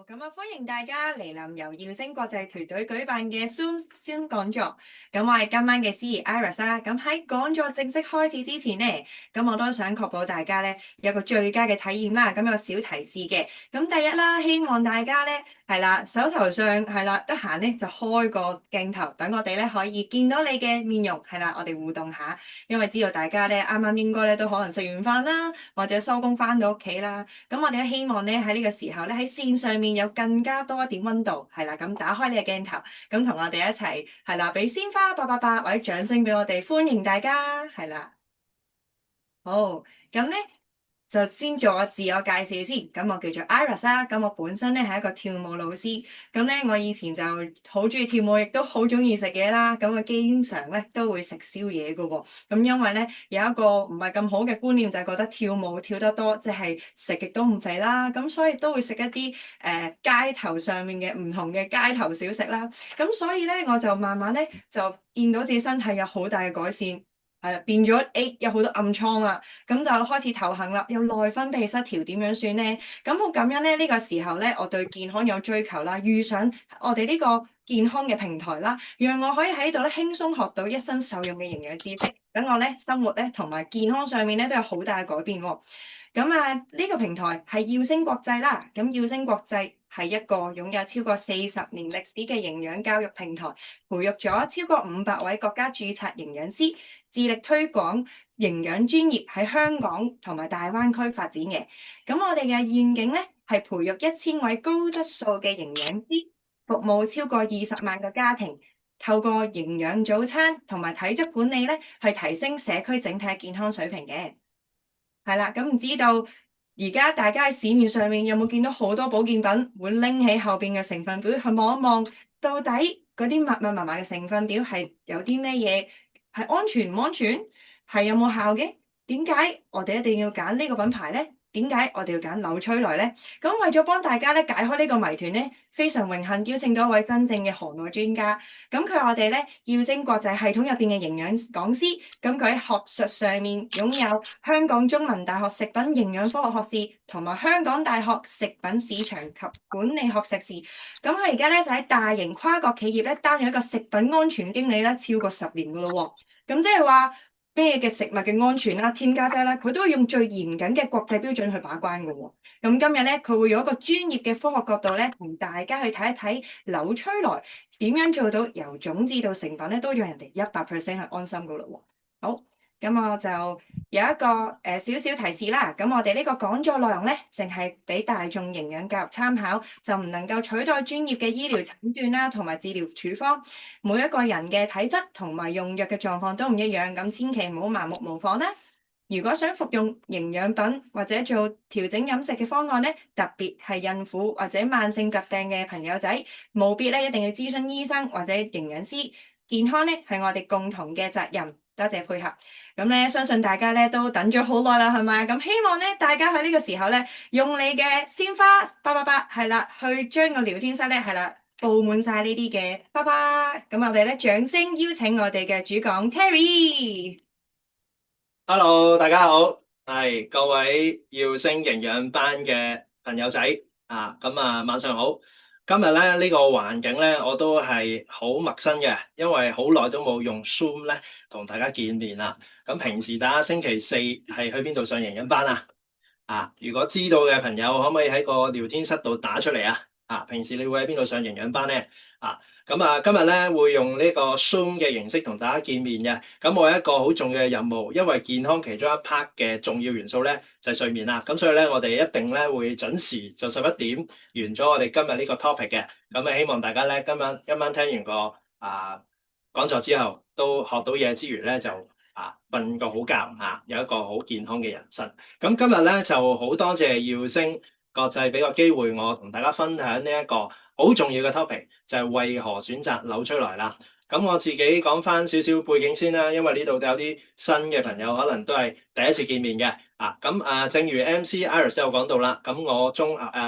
歡迎大家嚟臨由耀星國際團隊舉辦嘅 Zoom 講座。咁我係今晚嘅司儀 Iris 啦。咁喺講座正式開始之前呢，咁我都想確保大家咧有個最佳嘅體驗啦。咁有個小提示嘅。咁第一啦，希望大家咧係啦，手頭上係啦，得閒咧就開個鏡頭，等我哋咧可以見到你嘅面容，係啦，我哋互動下。因為知道大家咧啱啱應該咧都可能食完飯啦，或者收工翻到屋企啦。咁我哋咧希望咧喺呢個時候咧喺線上面有更加多一點溫度，係啦，咁打開你嘅鏡頭，咁同我哋一齊係啦，俾鮮花888或者掌聲俾我哋，歡迎大家，係啦。好，咁咧就先做個自我介紹先。咁我叫做 Iris 啦。咁我本身咧係一個跳舞老師。咁咧我以前就好中意跳舞，亦都好中意食嘢啦。咁我經常咧都會食宵夜噶喎。咁因為咧有一個唔係咁好嘅觀念，就係覺得跳舞跳得多，即係食極都唔肥啦。咁所以都會食一啲街頭上面嘅唔同嘅街頭小食啦。咁所以咧我就慢慢咧就見到自己身體有好大嘅改善。係啦，變咗有好多暗瘡啦，咁就開始頭痕啦，有內分泌失調點樣算呢？咁好感恩咧，呢個時候咧，我對健康有追求啦，遇上我哋呢個健康嘅平台啦，讓我可以喺度咧輕鬆學到一身受用嘅營養知識，等我咧生活咧同埋健康上面咧都有好大嘅改變喎。呢個平台係耀星國際啦，咁耀星國際係一個擁有超過40年歷史嘅營養教育平台，培育咗超過500位國家註冊營養師，致力推廣營養專業喺香港同埋大灣區發展嘅。咁我哋嘅願景咧係培育1000位高質素嘅營養師，服務超過20萬個家庭，透過營養早餐同埋體質管理咧，去提升社區整體健康水平嘅。係啦，咁唔知道而家大家喺市面上面有冇見到好多保健品會拎起後邊嘅成分表去望一望，到底嗰啲密密麻麻嘅成分表係有啲咩嘢係安全唔安全，係有冇效嘅？點解我哋一定要揀呢個品牌呢？點解我哋要揀紐崔萊呢？咁為咗幫大家咧解開呢個謎團咧，非常榮幸邀請到一位真正嘅行內專家。咁佢係我哋咧耀星國際系統入邊嘅營養講師。咁佢喺學術上面擁有香港中文大學食品營養科學學士，同埋香港大學食品市場及管理學碩士。咁佢而家咧就喺大型跨國企業咧擔任一個食品安全經理啦，超過10年噶咯喎。咁即係話咩嘅食物嘅安全啦、添加劑啦，佢都會用最嚴謹嘅國際標準去把關噶喎。咁今日咧，佢會用一個專業嘅科學角度咧，同大家去睇一睇紐崔萊點樣做到由種子到成品咧，都讓人哋100%係安心噶咯喎。好，咁我就有一個少少提示啦。咁我哋呢個講座內容咧，淨係俾大眾營養教育參考，就唔能夠取代專業嘅醫療診斷啦，同埋治療處方。每一個人嘅體質同埋用藥嘅狀況都唔一樣，咁千祈唔好盲目模仿啦。如果想服用營養品或者做調整飲食嘅方案咧，特別係孕婦或者慢性疾病嘅朋友仔，務必咧一定要諮詢醫生或者營養師。健康咧係我哋共同嘅責任。多謝配合。咁咧，相信大家咧都等咗好耐啦，係咪？咁希望咧大家喺呢個時候咧，用你嘅鮮花888係啦，去將個聊天室咧係啦，佈滿晒呢啲嘅花花。咁我哋咧掌聲邀請我哋嘅主講 Terry。Hello，大家好，係各位耀星營養班嘅朋友仔啊，晚上好。今日咧呢個環境咧，我都係好陌生嘅，因為好耐都冇用 Zoom 咧同大家見面啦。咁平時大家星期四係去邊度上營養班啊？如果知道嘅朋友，可唔可以喺個聊天室度打出嚟啊？平時你會喺邊度上營養班咧？今日咧會用呢個 Zoom 嘅形式同大家見面嘅。咁我有一個好重要嘅任務，因為健康其中一 part 嘅重要元素咧就係睡眠啦。咁所以咧我哋一定咧會準時就11點完咗我哋今日呢個 topic 嘅。咁希望大家咧今晚聽完個講座之後，都學到嘢之餘咧就瞓個好覺有一個好健康嘅人生。咁今日咧就好多謝耀星國際俾個機會我同大家分享呢一個好重要嘅 topic，就係為何選擇紐崔萊啦。咁我自己講翻少少背景先啦，因為呢度都有啲新嘅朋友可能都係第一次見面嘅。正如 MC Iris 都有講到啦，咁我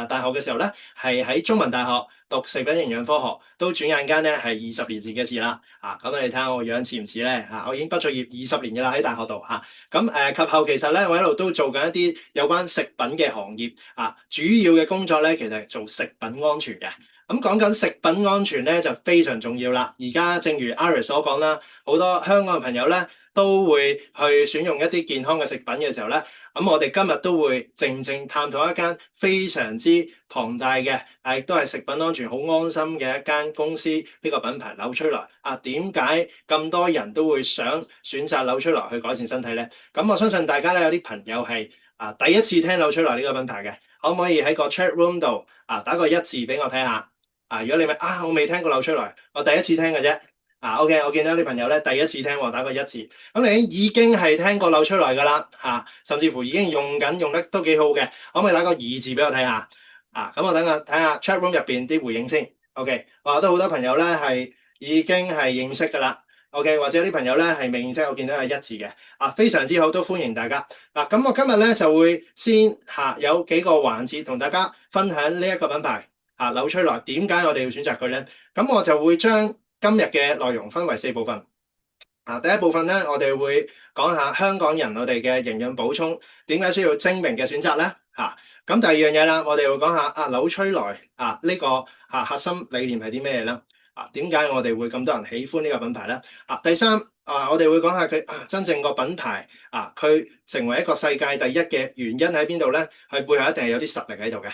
大學嘅時候咧係喺中文大學讀食品營養科學，都轉眼間咧係20年前嘅事啦。咁你睇下我樣似唔似咧？我已經畢咗業20年㗎啦，喺大學度及後其實咧，我一路都做緊一啲有關食品嘅行業主要嘅工作咧，其實係做食品安全嘅。咁講緊食品安全咧，就非常重要啦。而家正如 Iris 所講啦，好多香港嘅朋友咧都會去選用一啲健康嘅食品嘅時候咧，咁我哋今日都會靜靜探討一間非常之龐大嘅，亦都係食品安全好安心嘅一間公司，呢個品牌紐崔萊點解咁多人都會想選擇紐崔萊去改善身體咧？咁我相信大家咧有啲朋友係第一次聽紐崔萊呢個品牌嘅，可唔可以喺個 chat room 度打個1字俾我睇下？如果你問我未聽過紐崔萊，我第一次聽嘅啫。OK，我見到啲朋友咧第一次聽喎，打個1字。咁你已經係聽過紐崔萊㗎啦，甚至乎已經用緊，用得都幾好嘅。可唔可以打個2字俾我睇下？咁我等下睇下 chat room 入邊啲回應先。OK，都好多朋友咧係已經係認識㗎啦。OK， 或者有啲朋友咧係未認識，我見到有1字嘅。非常之好，都歡迎大家。咁我今日咧就會先有幾個環節同大家分享呢一個品牌紐崔萊點解我哋要選擇佢咧？咁我就會將今日嘅內容分為4部分。第一部分咧，我哋會講下香港人我哋嘅營養補充點解需要精明嘅選擇咧？咁第二樣嘢啦，我哋會講下紐崔萊呢個核心理念係啲咩咧？點解我哋會咁多人喜歡呢個品牌咧？第三我哋會講下佢真正個品牌佢成為一個世界第一嘅原因喺邊度咧？佢背後一定係有啲實力喺度嘅。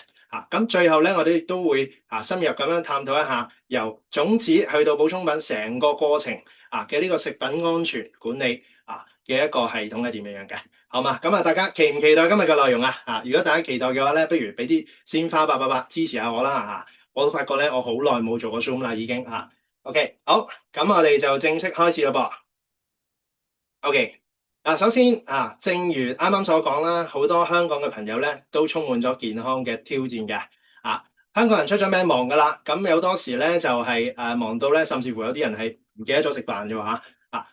咁最後咧，我哋亦都會深入咁樣探討一下由種子去到補充品成個過程嘅呢個食品安全管理嘅一個系統係點樣嘅，好嘛？咁大家期唔期待今日嘅內容如果大家期待嘅話咧，不如俾啲鮮花888支持下我啦我都發覺咧，我好耐冇做過 Zoom 啦已經OK， 好，咁我哋就正式開始咯噃。OK。首先正如啱啱所講啦，好多香港嘅朋友咧都充滿咗健康嘅挑戰嘅。香港人出咗名忙噶啦，咁有多時咧就係忙到咧，甚至乎有啲人係唔記得咗食飯嘅喎。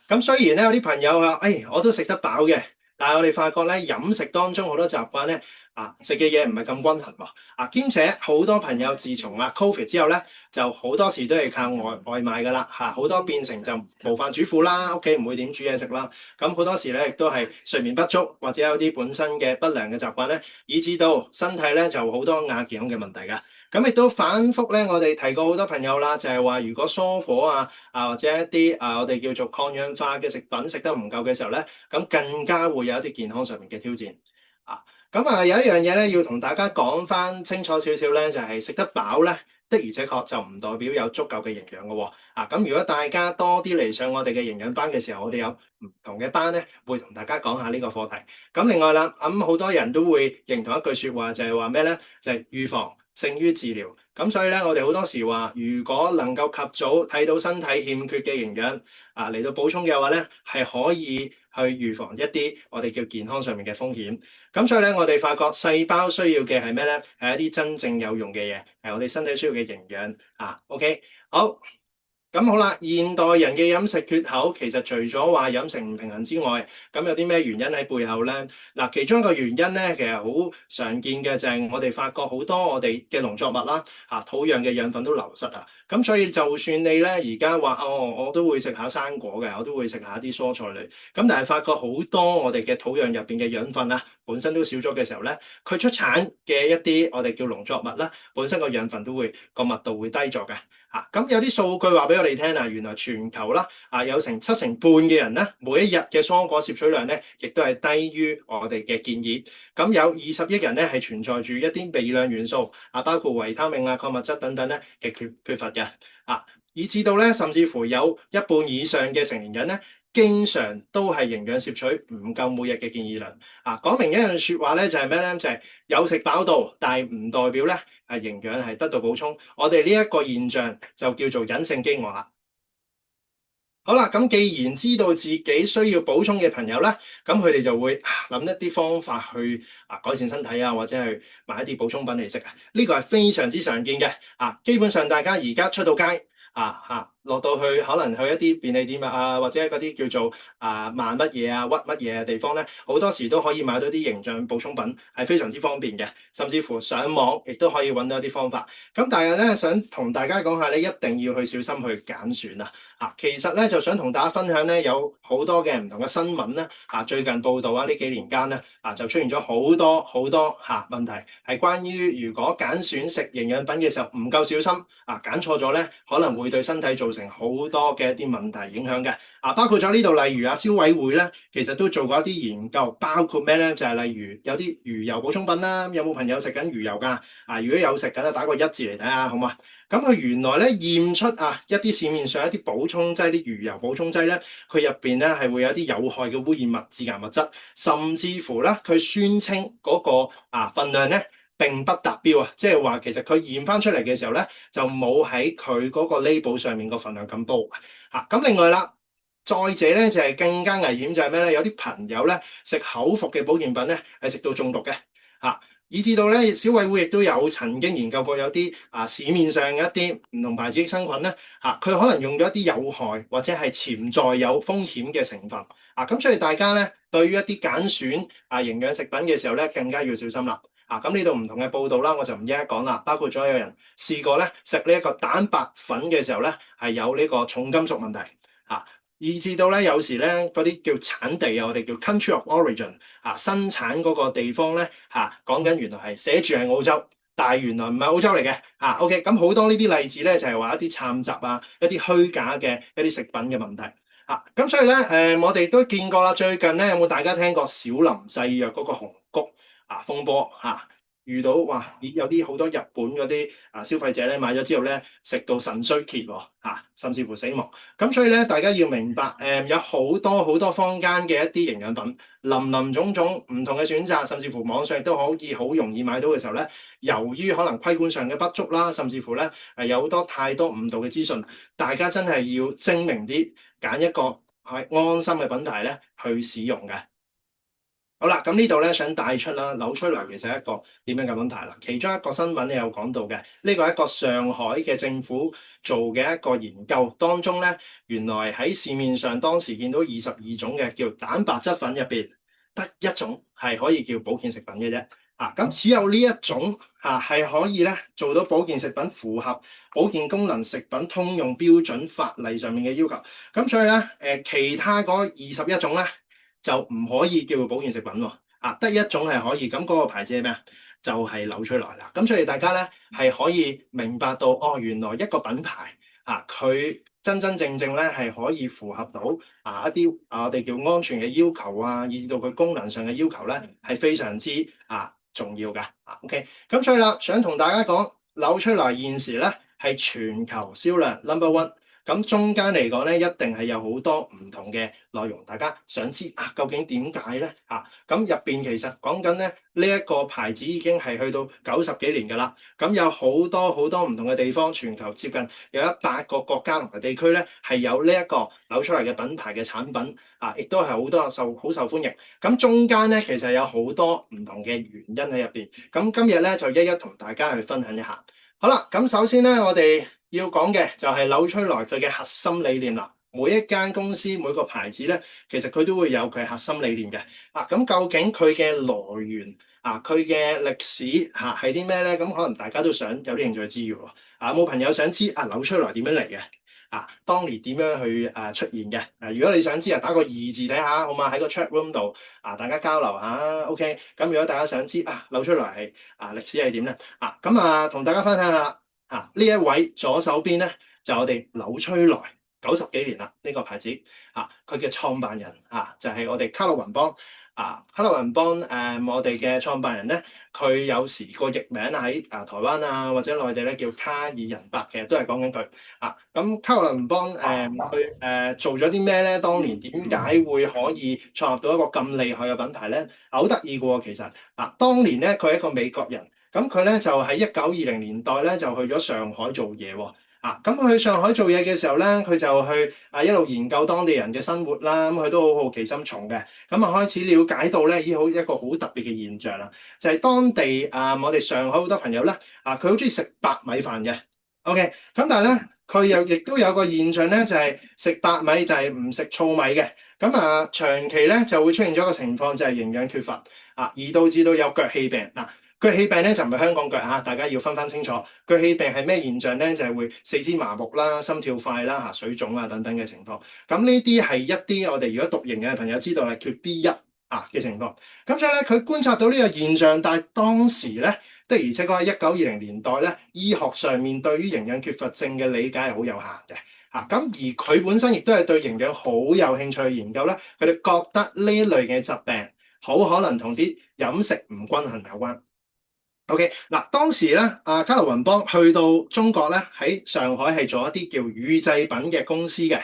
咁雖然咧有啲朋友話，我都食得飽嘅，但係我哋發覺咧飲食當中好多習慣咧食嘅嘢唔係咁均衡喎。兼且好多朋友自從Covid 之後咧，就好多時都係靠外賣噶啦好多變成就無飯煮婦啦，屋企唔會點煮嘢食啦。咁好多時咧亦都係睡眠不足，或者有啲本身嘅不良嘅習慣咧，以致到身體咧就好多亞健康嘅問題㗎。咁亦都反覆咧，我哋提過好多朋友啦，就係話如果蔬果或者一啲我哋叫做抗氧化嘅食品食得唔夠嘅時候咧，咁更加會有一啲健康上面嘅挑戰。咁有一樣嘢咧要同大家講翻清楚少少咧，就係食得飽咧，的而且確就唔代表有足夠嘅營養嘅喎。咁如果大家多啲嚟上我哋嘅營養班嘅時候，我哋有唔同嘅班咧，會同大家講下呢個課題。咁另外啦，好多人都會認同一句説話，就係話咩咧？就係預防勝於治療。咁所以咧，我哋好多時話，如果能夠及早睇到身體欠缺嘅營養嚟到補充嘅話咧，係可以去預防一啲我哋叫健康上面嘅風險。咁所以咧，我哋發覺細胞需要嘅係咩咧？係一啲真正有用嘅嘢，係我哋身體需要嘅營養OK， 好。咁好啦，現代人嘅飲食缺口其實除咗話飲食唔平衡之外，咁有啲咩原因喺背後咧？其中一個原因咧，其實好常見嘅就係我哋發覺好多我哋嘅農作物啦，土壤嘅養分都流失咁所以就算你咧而家話我都會食下生果嘅，我都會食下啲蔬菜類，咁但係發覺好多我哋嘅土壤入邊嘅養分本身都少咗嘅時候咧，佢出產嘅一啲我哋叫農作物啦，本身個養分都會個密度會低咗嘅。咁有啲數據話俾我哋聽原來全球啦有成70%嘅人咧，每一日嘅蔬果攝取量咧，亦都係低於我哋嘅建議。咁有20億人咧係存在住一啲微量元素包括維他命礦物質等等咧嘅缺乏嘅以至到咧甚至乎有一半以上嘅成年人咧，經常都係營養攝取唔夠每日嘅建議量講明一樣説話咧，就係咩咧？就係有食飽到，但係唔代表咧營養係得到補充。我哋呢一個現象就叫做隱性飢餓啦。好啦，咁既然知道自己需要補充嘅朋友咧，咁佢哋就會諗一啲方法去改善身體或者去買一啲補充品嚟食呢個係非常之常見嘅基本上大家而家出到街落到去可能去一啲便利店啊，或者嗰啲叫做萬乜嘢啊、屈乜嘢嘅地方咧，好多時都可以買到啲營養補充品，係非常之方便嘅。甚至乎上網亦都可以揾到一啲方法。咁但係咧，想同大家講下咧，一定要去小心去揀選啊！其實咧就想同大家分享咧，有好多嘅唔同嘅新聞咧，最近報道啊，呢幾年間咧，就出現咗好多好多問題，係關於如果揀選食營養品嘅時候唔夠小心，揀錯咗咧，可能會對身體造成好多嘅一啲問題影響嘅。包括咗呢度，例如消委會咧，其實都做過一啲研究，包括咩咧？就係例如有啲魚油補充品啦，有冇朋友食緊魚油㗎？如果有食緊咧，打個一字嚟睇下，好嘛？咁佢原來咧驗出一啲市面上一啲補充劑，啲魚油補充劑咧，佢入邊咧係會有啲有害嘅污染物、致癌物質，甚至乎咧佢宣稱嗰個分量咧並不達標啊，即係話其實佢驗翻出嚟嘅時候咧，就冇喺佢嗰個 label 上面個分量咁高咁另外啦。再者咧就係更加危險就係咩咧？有啲朋友咧食口服嘅保健品咧係食到中毒嘅以至到咧消委會亦都有曾經研究過有啲市面上嘅一啲唔同牌子益生菌咧佢可能用咗一啲有害或者係潛在有風險嘅成分咁所以大家咧對於一啲揀選營養食品嘅時候咧更加要小心啦咁呢度唔同嘅報道啦，我就唔一一講啦，包括咗有人試過咧食呢一個蛋白粉嘅時候咧係有呢個重金屬問題以至到咧，有時咧嗰啲叫產地我哋叫 country of origin 生產嗰個地方咧講緊原來係寫住係澳洲，但係原來唔係澳洲嚟嘅OK，咁好多呢啲例子咧就係話一啲摻雜一啲虛假嘅一啲食品嘅問題咁所以咧我哋都見過啦，最近咧有冇大家聽過小林製藥嗰個紅谷風波遇到有啲好多日本嗰啲消費者咧買咗之後咧食到腎衰竭甚至乎死亡。咁所以咧大家要明白有好多好多坊間嘅一啲營養品，林林種種唔同嘅選擇，甚至乎網上亦都可以好容易買到嘅時候咧，由於可能規管上嘅不足啦，甚至乎咧有好多太多誤導嘅資訊，大家真係要精明啲，揀一個係安心嘅品牌咧去使用嘅。好啦，咁呢度咧想帶出啦，紐崔萊其實係一個點樣嘅品牌啦。其中一個新聞你有講到嘅，呢個係一個上海嘅政府做嘅一個研究當中咧，原來喺市面上當時見到22種嘅叫蛋白質粉入邊，得一種係可以叫保健食品嘅啫。咁只有呢一種係可以咧做到保健食品符合保健功能食品通用標準法例上面嘅要求。咁所以咧其他嗰21種咧，就唔可以叫做保健食品喎，得一種係可以，咁嗰個牌子係咩啊？就係紐崔萊啦。咁所以大家咧係可以明白到，原來一個品牌佢真真正正咧係可以符合到一啲我哋叫安全嘅要求以至到佢功能上嘅要求咧係非常之重要嘅OK，咁所以啦，想同大家講，紐崔萊現時咧係全球銷量 No.1。咁中間嚟講咧，一定係有好多唔同嘅內容，大家想知究竟點解咧？咁入邊其實講緊咧呢一個牌子已經係去到90幾年㗎啦。咁有好多好多唔同嘅地方，全球接近有100個國家同埋地區咧係有呢一個紐崔萊嘅品牌嘅產品亦都係好多好受歡迎。咁中間咧其實有好多唔同嘅原因喺入邊。咁今日咧就一一同大家去分享一下。好啦，咁首先咧我哋要講嘅就係紐崔萊佢嘅核心理念啦。每一間公司每個牌子咧，其實佢都會有佢核心理念嘅。咁究竟佢嘅來源佢嘅歷史係啲咩咧？咁可能大家都想有啲興趣知嘅喎。有冇朋友想知紐崔萊點樣嚟嘅？當年點樣去出現嘅？如果你想知打個2字睇下，好嘛？喺個 chat room 度大家交流下。OK，咁如果大家想知紐崔萊係歷史係點咧？咁同大家分享下。呢一位左手邊咧就我哋紐崔萊90幾年啦，呢個牌子佢嘅創辦人就係我哋卡洛雲邦卡洛雲邦我哋嘅創辦人咧，佢有時個譯名喺台灣或者內地咧叫卡爾仁伯，其實都係講緊佢咁卡洛雲邦佢做咗啲咩咧？當年點解會可以創立到一個咁厲害嘅品牌咧？好得意嘅喎，其實當年咧佢係一個美國人。咁佢咧就喺1920年代咧就去咗上海做嘢喎。咁佢去上海做嘢嘅時候咧，佢就去一路研究當地人嘅生活啦。咁佢都好好奇心重嘅。咁開始了解到咧，好一個好特別嘅現象啦，就係當地我哋上海好多朋友咧，佢好中意食白米飯嘅。OK，咁但係咧，佢又亦都有個現象咧，就係食白米就係唔食糙米嘅。咁啊，長期咧就會出現咗一個情況，就係營養缺乏啊，而導致到有腳氣病嗱。腳氣病咧就唔係香港腳嚇，大家要分清楚。腳氣病係咩現象咧？就係會四肢麻木啦、心跳快啦、水腫啊等等嘅情況。咁呢啲係一啲我哋如果讀營養嘅朋友知道係缺 B1嘅情況。咁所以咧，佢觀察到呢個現象，但係當時咧。的而且確喺1920年代咧，醫學上面對於營養缺乏症嘅理解係好有限嘅嚇。咁而佢本身亦都係對營養好有興趣去研究咧。佢哋覺得呢一類嘅疾病好可能同啲飲食唔均衡有關。OK 嗱，當時咧，卡羅雲邦去到中國咧，喺上海係做一啲叫乳製品嘅公司嘅。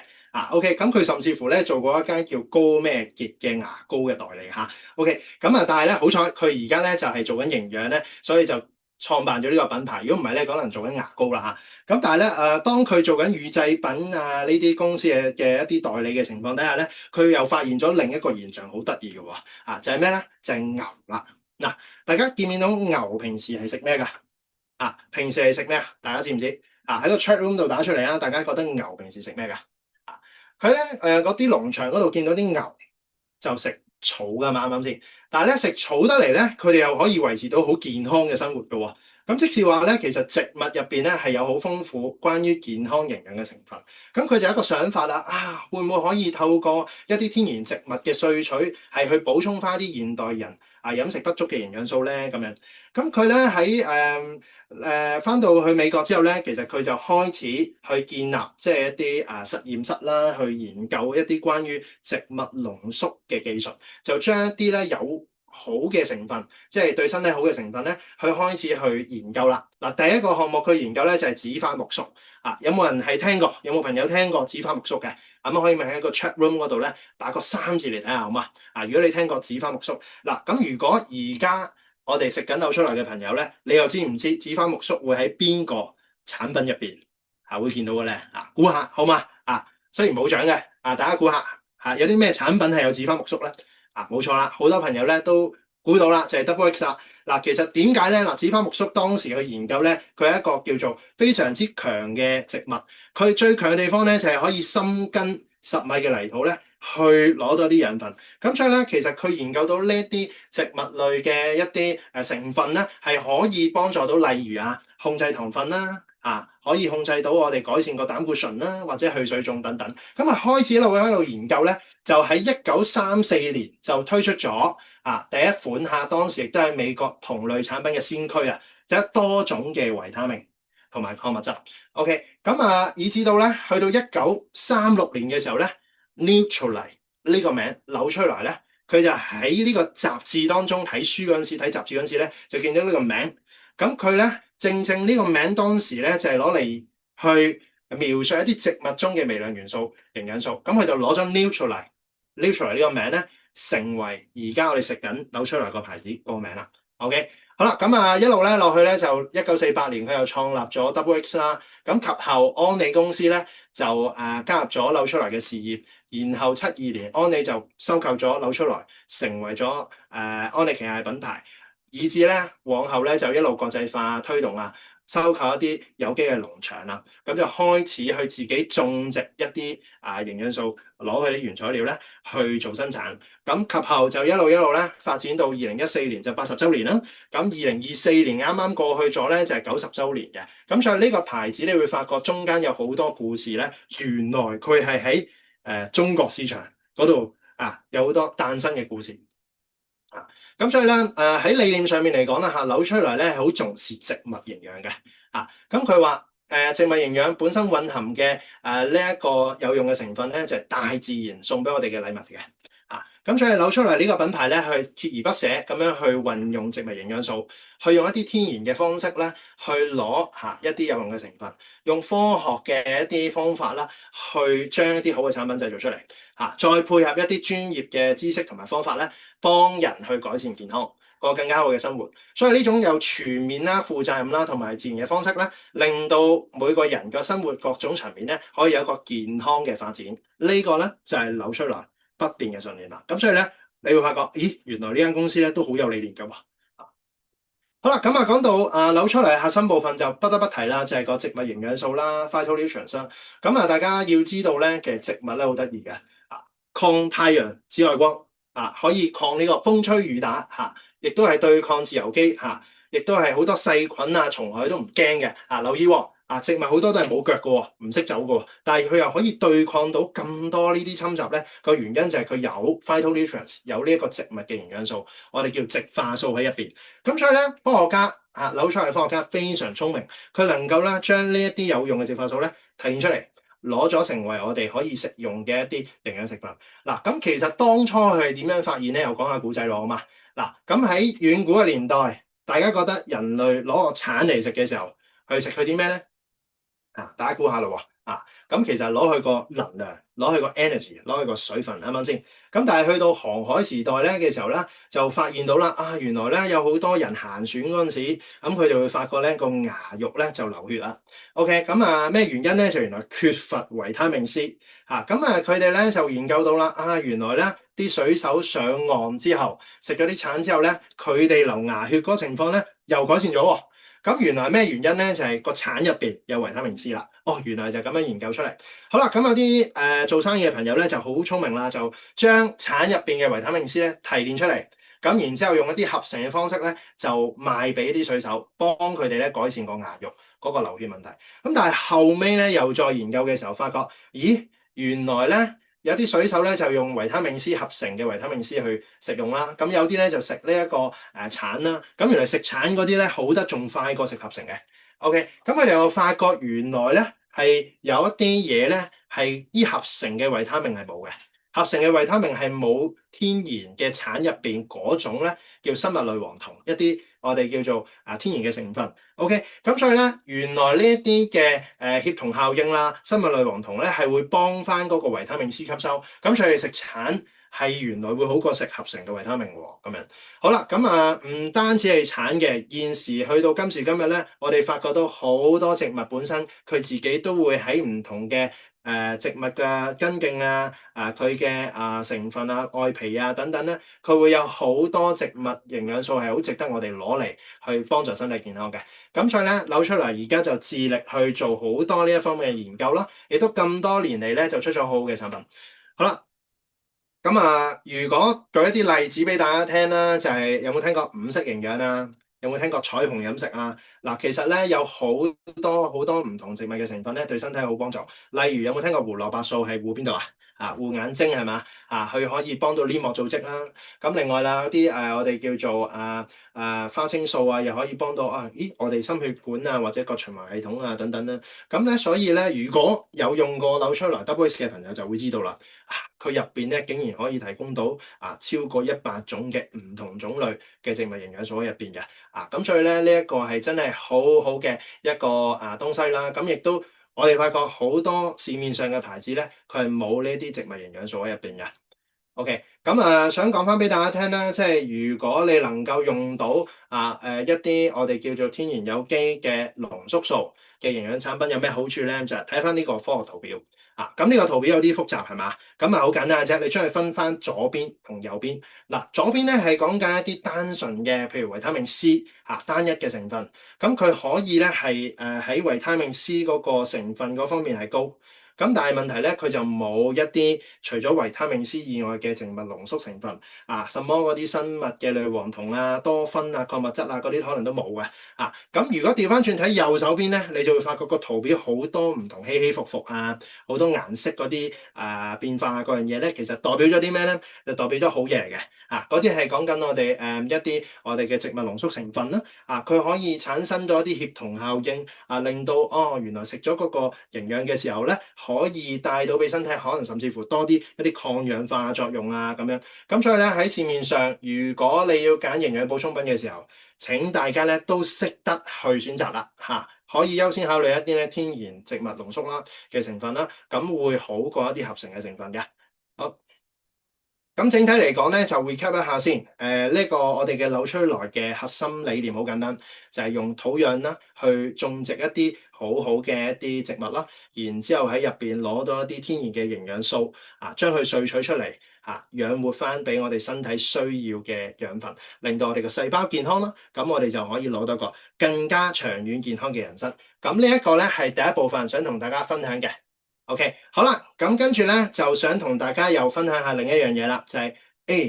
OK，咁佢甚至乎咧做過一間叫高咩傑嘅牙膏嘅代理嚇。OK，咁但係咧好彩佢而家咧就係做緊營養咧，所以就創辦咗呢個品牌。如果唔係咧，可能做緊牙膏啦嚇。咁但係咧當佢做緊乳製品呢啲公司嘅一啲代理嘅情況底下咧，佢又發現咗另一個現象好得意嘅喎，就係咩咧？就係牛啦。嗱，大家見唔見到牛平時係食咩㗎？平時係食咩啊？大家知唔知？喺個 chat room 度打出嚟啊！大家覺得牛平時食咩㗎？佢咧嗰啲農場嗰度見到啲牛就食草㗎嘛，啱啱先？但係咧食草得嚟咧，佢哋又可以維持到好健康嘅生活㗎喎。咁即是話咧，其實植物入邊咧係有好豐富關於健康營養嘅成分。咁佢就有一個想法啦，會唔會可以透過一啲天然植物嘅萃取，係去補充翻啲現代人飲食不足嘅營養素咧？咁樣，咁佢咧喺翻到去美國之後咧，其實佢就開始去建立即係一啲實驗室啦，去研究一啲關於植物濃縮嘅技術，就將一啲咧有好嘅成分，即係對身體好嘅成分咧，去開始去研究啦。嗱，第一個項目佢研究咧就係紫花苜蓿有冇人係聽過？有冇朋友聽過紫花苜蓿嘅？咁可以咪喺個 chat room 嗰度咧打個3字嚟睇下好嘛？如果你聽過紫花苜蓿，嗱咁如果而家我哋食緊紐崔萊嘅朋友咧，你又知唔知紫花苜蓿會喺邊個產品入邊會見到嘅咧？估下好嘛？雖然冇獎嘅大家估下有啲咩產品係有紫花苜蓿咧？冇錯啦，好多朋友咧都估到啦，就係 Double X 啦。其實點解咧？紫花苜蓿當時去研究咧，佢係一個叫做非常之強嘅植物。佢最強嘅地方咧，就係可以深耕10米嘅泥土咧，去攞到啲養分。咁所以咧，其實佢研究到呢啲植物類嘅一啲成分咧，係可以幫助到，例如控制糖分啦，可以控制到我哋改善個膽固醇啦，或者去水腫等等。咁開始喺度研究咧，就喺1934年就推出咗第一款當時亦都係美國同類產品嘅先驅就係多種嘅維他命同埋礦物質。OK，咁以至到咧去到1936年嘅時候咧，Nutrilite 呢個名紐崔萊咧，佢就喺呢個雜誌當中睇書嗰陣時，睇雜誌嗰陣時咧就見到呢個名。咁佢咧正呢個名當時咧就係攞嚟去描述一啲植物中嘅微量元素、營養素。咁佢就攞咗 Nutrilite 呢個名咧，成為而家我哋食緊紐崔萊個牌子個名啦。OK，好啦，咁一路咧落去咧，就1948年佢又創立咗 Double X 啦。咁及後安利公司咧就加入咗紐崔萊嘅事業，然後72年安利就收購咗紐崔萊，成為咗安利旗下品牌，以至咧往後咧就一路國際化推動收購一啲有機嘅農場啦，咁就開始去自己種植一啲營養素，攞佢啲原材料咧去做生產。咁及後就一路咧發展到2014年就80週年啦。咁2024年啱啱過去咗咧就係90週年嘅。咁所以呢個牌子你會發覺中間有好多故事咧，原來佢係喺中國市場嗰度有好多誕生嘅故事。咁所以咧，喺理念上面嚟講啦，紐崔萊咧係好重視植物營養嘅。咁佢話植物營養本身蘊含嘅呢一個有用嘅成分咧，就係大自然送俾我哋嘅禮物嘅。咁所以紐崔萊呢個品牌咧，去鍥而不捨咁樣去運用植物營養素，去用一啲天然嘅方式咧，去攞一啲有用嘅成分，用科學嘅一啲方法啦，去將一啲好嘅產品製造出嚟。再配合一啲專業嘅知識同埋方法咧，幫人去改善健康，過更加好嘅生活。所以呢種有全面啦、負責任啦同埋自然嘅方式咧，令到每個人嘅生活各種層面咧，可以有一個健康嘅發展。呢個咧就係紐崔萊不變嘅信念啦。咁所以咧，你會發覺，咦，原來呢間公司咧都好有理念㗎喎。好啦，咁啊講到扭出嚟核心部分就不得不提啦，就係個植物營養素啦 phytonutrients 啦。咁啊，大家要知道咧，其實植物咧好得意嘅，抗太陽紫外光可以抗呢個風吹雨打亦都係對抗自由基亦都係好多細菌蟲害都唔驚嘅留意喎。植物好多都係冇腳嘅喎，唔識走嘅喎，但係佢又可以對抗到咁多呢啲侵襲咧，個原因就係佢有 phytonutrients，有呢一個植物嘅營養素，我哋叫植化素喺入邊。咁所以咧，科學家扭出嚟科學家非常聰明，佢能夠咧將呢一啲有用嘅植化素咧提煉出嚟，攞咗成為我哋可以食用嘅一啲營養食品。嗱，咁其實當初佢係點樣發現咧？又講下古仔咯，好嘛？嗱，咁喺遠古嘅年代，大家覺得人類攞個橙嚟食嘅時候，去食佢啲咩咧？大家估下咯喎，咁其實攞佢個能量，攞佢個 energy，攞佢個水分，啱唔啱先？咁但係去到航海時代咧嘅時候咧，就發現到啦，原來咧有好多人行船嗰陣時，咁佢就會發覺咧個牙肉咧就流血啦。OK，咁咩原因咧？就原來缺乏維他命 C 咁佢哋咧就研究到啦，原來咧啲水手上岸之後食咗啲橙之後咧，佢哋流牙血嗰情況咧又改善咗喎。咁原來咩原因咧？就係個橙入邊有維他命 C 啦。原來就咁樣研究出嚟。好啦，咁有啲做生意嘅朋友咧就好聰明啦，就將橙入邊嘅維他命 C 咧提煉出嚟，咁然之後用一啲合成嘅方式咧就賣俾啲水手，幫佢哋咧改善個牙肉嗰個流血問題。咁但係後尾咧又再研究嘅時候，發覺咦，原來咧有啲水手咧就用維他命 C 合成嘅維他命 C 去食用啦，咁有啲咧就食呢一個橙啦，咁原來食橙嗰啲咧好得仲快過食合成嘅。OK，咁佢哋又發覺原來咧係有一啲嘢咧係啲合成嘅維他命係冇嘅，合成嘅維他命係冇天然嘅橙入邊嗰種咧叫生物類黃酮，一啲我哋叫做天然嘅成分。OK，咁所以咧原來呢一啲嘅協同效應啦，生物類黃酮咧係會幫翻嗰個維他命 C 吸收，咁所以食橙係原來會好過食合成嘅維他命喎，咁樣。好啦，咁唔單止係橙嘅，現時去到今時今日咧，我哋發覺到好多植物本身佢自己都會喺唔同嘅植物嘅根莖佢嘅成分外皮等等咧，佢會有好多植物營養素係好值得我哋攞嚟去幫助身體健康嘅。咁所以咧扭出嚟而家就致力去做好多呢一方面嘅研究啦，亦都咁多年嚟咧就出咗好好嘅產品。好啦。咁如果舉一啲例子俾大家聽啦，就係有冇聽過五色營養啊？有冇聽過彩虹飲食啊？嗱，其實咧有好多好多唔同植物嘅成分咧，對身體好幫助。例如有冇聽過胡蘿蔔素係護邊度啊？護眼睛係嘛？佢可以幫到黏膜組織啦。咁另外啦，有啲我哋叫做花青素又可以幫到我哋心血管或者個循環系統等等啦。咁咧，所以咧，如果有用過扭出來 Double S 嘅朋友就會知道啦。佢入邊咧竟然可以提供到超過100種嘅唔同種類嘅植物營養素喺入邊嘅咁所以咧呢一個係真係好好嘅一個東西啦。咁亦都我哋發覺好多市面上嘅牌子咧，佢係冇呢啲植物營養素喺入邊嘅。OK，咁想講翻俾大家聽啦，即係如果你能夠用到一啲我哋叫做天然有機嘅濃縮素嘅營養產品，有咩好處咧？就係睇翻呢個科學圖表。咁呢個圖表有啲複雜係嘛？咁好簡單啫，你將佢分翻左邊同右邊。左邊咧係講緊一啲單純嘅，譬如維他命 C 單一嘅成分，咁佢可以咧係喺維他命 C 嗰個成分嗰方面係高。咁但係問題咧，佢就冇一啲除咗維他命 C 以外嘅植物濃縮成分什麼嗰啲生物嘅類黃酮多酚礦物質嗰啲可能都冇嘅咁如果調翻轉睇右手邊咧，你就會發覺個圖表好多唔同起起伏伏好多顏色嗰啲變化嗰樣嘢咧，其實代表咗啲咩咧？就代表咗好嘢嚟嘅嗰啲係講緊我哋一啲我哋嘅植物濃縮成分啦佢可以產生咗一啲協同效應令到原來食咗嗰個營養嘅時候咧，可以帶到俾身體，可能甚至乎多啲一啲抗氧化作用咁樣。咁所以咧喺市面上，如果你要揀營養補充品嘅時候，請大家咧都識得去選擇啦可以優先考慮一啲咧天然植物濃縮啦嘅成分啦，咁會好過一啲合成嘅成分嘅。好。咁整體嚟講咧，就 recap 一下先。呢個我哋嘅紐崔萊嘅核心理念好簡單，就係用土壤啦去種植一啲好好嘅一啲植物啦，然之後喺入邊攞到一啲天然嘅營養素啊，將佢萃取出嚟啊，養活翻俾我哋身體需要嘅養分，令到我哋嘅細胞健康啦。咁我哋就可以攞到一個更加長遠健康嘅人生。咁呢一個咧係第一部分想同大家分享嘅。OK，好啦，咁跟住咧就想同大家又分享下另一樣嘢啦，就係、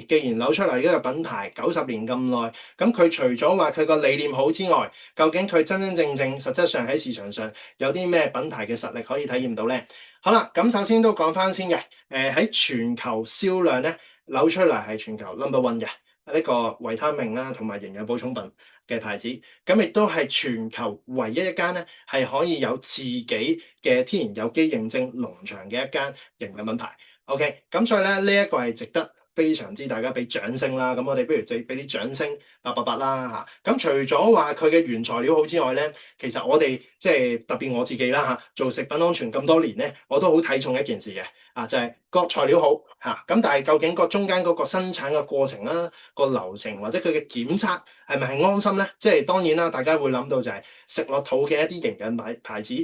既然紐崔萊呢個品牌90年咁耐，咁佢除咗話佢個理念好之外，究竟佢真真正正實質上喺市場上有啲咩品牌嘅實力可以體驗到咧？好啦，咁首先都講翻先嘅，喺全球銷量咧，紐崔萊係全球 No.1 嘅呢個維他命啦同埋營養補充品嘅牌子，咁亦都係全球唯一一間咧係可以有自己嘅天然有機認證農場嘅一間營養品牌。OK，咁所以咧呢一個係值得非常之大家俾掌聲啦。咁我哋不如就俾啲掌聲888啦嚇。咁除咗話佢嘅原材料好之外咧，其實我哋即係特別我自己啦嚇，做食品安全咁多年咧，我都好睇重一件事嘅就係個材料好嚇。咁但係究竟個中間嗰個生產嘅過程啦、個流程或者佢嘅檢測係咪係安心咧？即係當然啦，大家會諗到就係食落肚嘅一啲營養牌子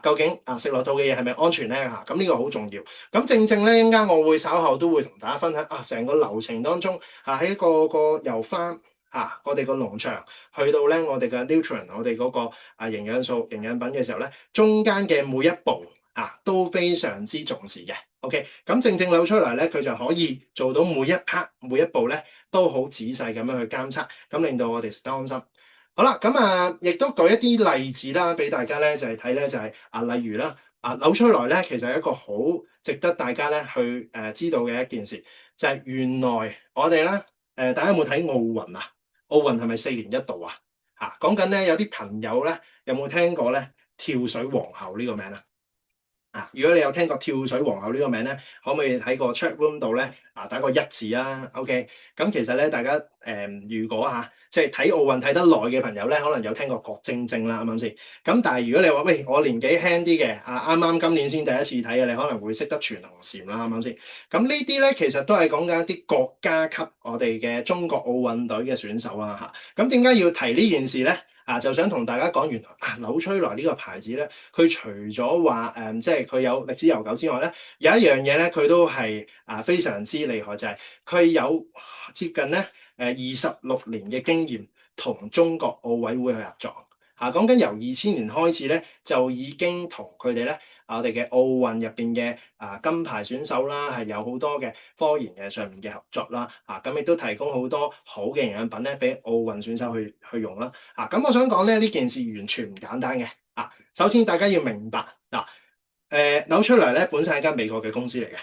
究竟食落肚嘅嘢係咪安全咧嚇？咁呢個好重要。咁正正咧，一陣間我會稍後都會同大家分享成個流程當中喺個由翻我哋個農場去到咧我哋嘅 nutrient， 我哋嗰個營養素、營養品嘅時候咧，中間嘅每一步都非常之重視嘅。OK， 咁正正扭出嚟咧，佢就可以做到每一 part 每一步咧都好仔細咁樣去監測，咁令到我哋食得安心。好啦，咁亦都舉一啲例子啦，俾大家咧就係睇咧，就係例如啦。紐崔萊咧，其實係一個好值得大家咧去知道嘅一件事，就係、是、原來我哋咧大家有冇睇奧運啊？奧運係咪4年1度啊？講緊咧有啲朋友咧有冇聽過咧跳水皇后呢個名啊？如果你有聽過跳水皇后呢個名咧，可唔可以喺個 chat room 度咧打個1字啊 ？OK，咁其實咧大家如果即係睇奧運睇得耐嘅朋友咧，可能有聽過郭晶晶啦，啱唔啱先？咁但係如果你話喂我年紀輕啲嘅啱啱今年先第一次睇嘅，你可能會識得全紅嬋啦，啱唔啱先？咁呢啲咧其實都係講緊一啲國家級我哋嘅中國奧運隊嘅選手啊嚇。咁點解要提呢件事咧？就想同大家講，原來紐崔萊呢個牌子咧，佢除咗話即係佢有歷史悠久之外咧，有一樣嘢咧，佢都係非常之厲害，就係、是、佢有接近咧26年嘅經驗，同中國奧委會去合作。講緊由2000年開始咧，就已經同佢哋咧我哋嘅奧運入邊嘅金牌選手啦，係有好多嘅科研嘅上面嘅合作啦。咁亦都提供好多好嘅營養品咧，俾奧運選手去用啦。咁我想講咧，呢件事完全唔簡單嘅。首先大家要明白紐崔萊咧本身係一間美國嘅公司嚟嘅。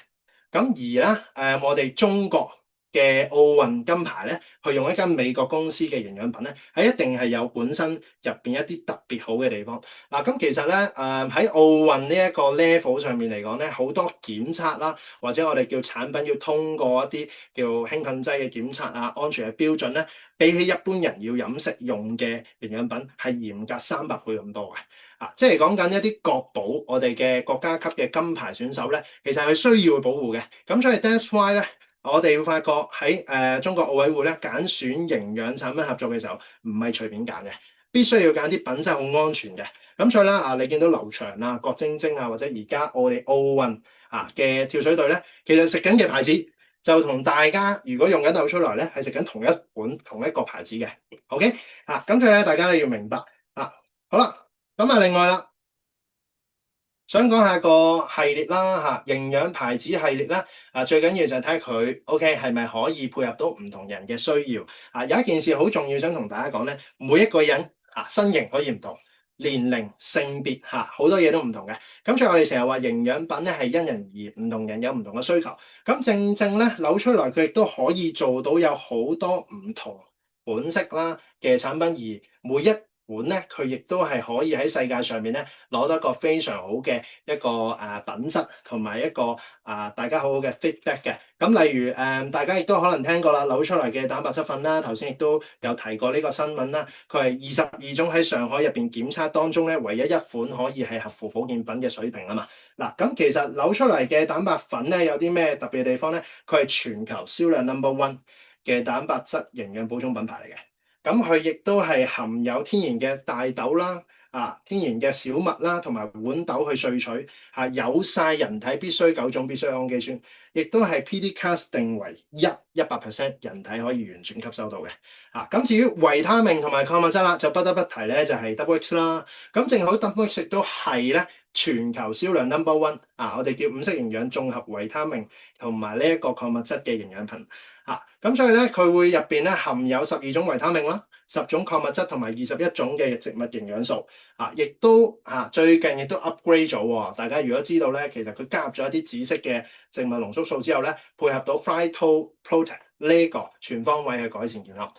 咁而咧我哋中國嘅奧運金牌咧，去用一間美國公司嘅營養品咧，係一定係有本身入邊一啲特別好嘅地方。咁其實咧喺奧運呢一個 level 上面嚟講咧，好多檢測啦，或者我哋叫產品要通過一啲叫興奮劑嘅檢測安全嘅標準咧，比起一般人要飲食用嘅營養品係嚴格300倍咁多嘅。即係講緊一啲國寶，我哋嘅國家級嘅金牌選手咧，其實係需要去保護嘅。咁所以 that's why 咧，我哋會發覺喺中國奧委會咧揀選營養產品合作嘅時候，唔係隨便揀嘅，必須要揀啲品質好安全嘅。咁所以啦，你見到劉翔郭晶晶或者而家我哋奧運嘅跳水隊咧，其實食緊嘅牌子就同大家如果用緊紐崔萊咧，係食緊同一個牌子嘅。OK 咁所以咧，大家咧要明白好啦。咁另外啦，想講下個系列啦營養牌子系列啦，最緊要就係睇佢 OK 係咪可以配合到唔同人嘅需要。有一件事好重要，想同大家講咧，每一個人身形可以唔同，年齡、性別好多嘢都唔同嘅。咁所以我哋成日話營養品咧係因人而異，唔同人有唔同嘅需求。咁正正咧紐崔萊佢亦都可以做到有好多唔同本色啦嘅產品，而每一款咧，佢亦都係可以喺世界上面咧攞到一個非常好嘅一個品質，同埋一個大家好好嘅 feedback 嘅。咁例如大家亦都可能聽過啦，扭出嚟嘅蛋白質粉啦，頭先亦都有提過呢個新聞啦。佢係22種喺上海入邊檢測當中咧，唯一一款可以係合乎保健品嘅水平啊嘛。嗱，咁其實扭出嚟嘅蛋白粉咧有啲咩特別嘅地方咧？佢係全球銷量 No.1嘅蛋白質營養補充品牌嚟嘅。咁佢亦都係含有天然嘅大豆啦，天然嘅小麥啦，同埋豌豆去萃取，有晒人體必須9種必需氨基酸，亦都係 PDCAAS 定為100% 人體可以完全吸收到嘅。咁至於維他命同埋礦物質啦，就不得不提咧，就係 WX 啦。咁正好 WX 亦都係咧全球銷量 No.1，我哋叫五色營養綜合維他命同埋呢一個礦物質嘅營養品。咁所以咧，佢會入邊咧含有12種維他命啦、10種礦物質同埋21種嘅植物營養素。亦都最近亦都 upgrade 咗喎。大家如果知道咧，其實佢加入咗一啲紫色嘅植物濃縮素之後咧，配合到 Phytoprotein 呢個全方位去改善健康。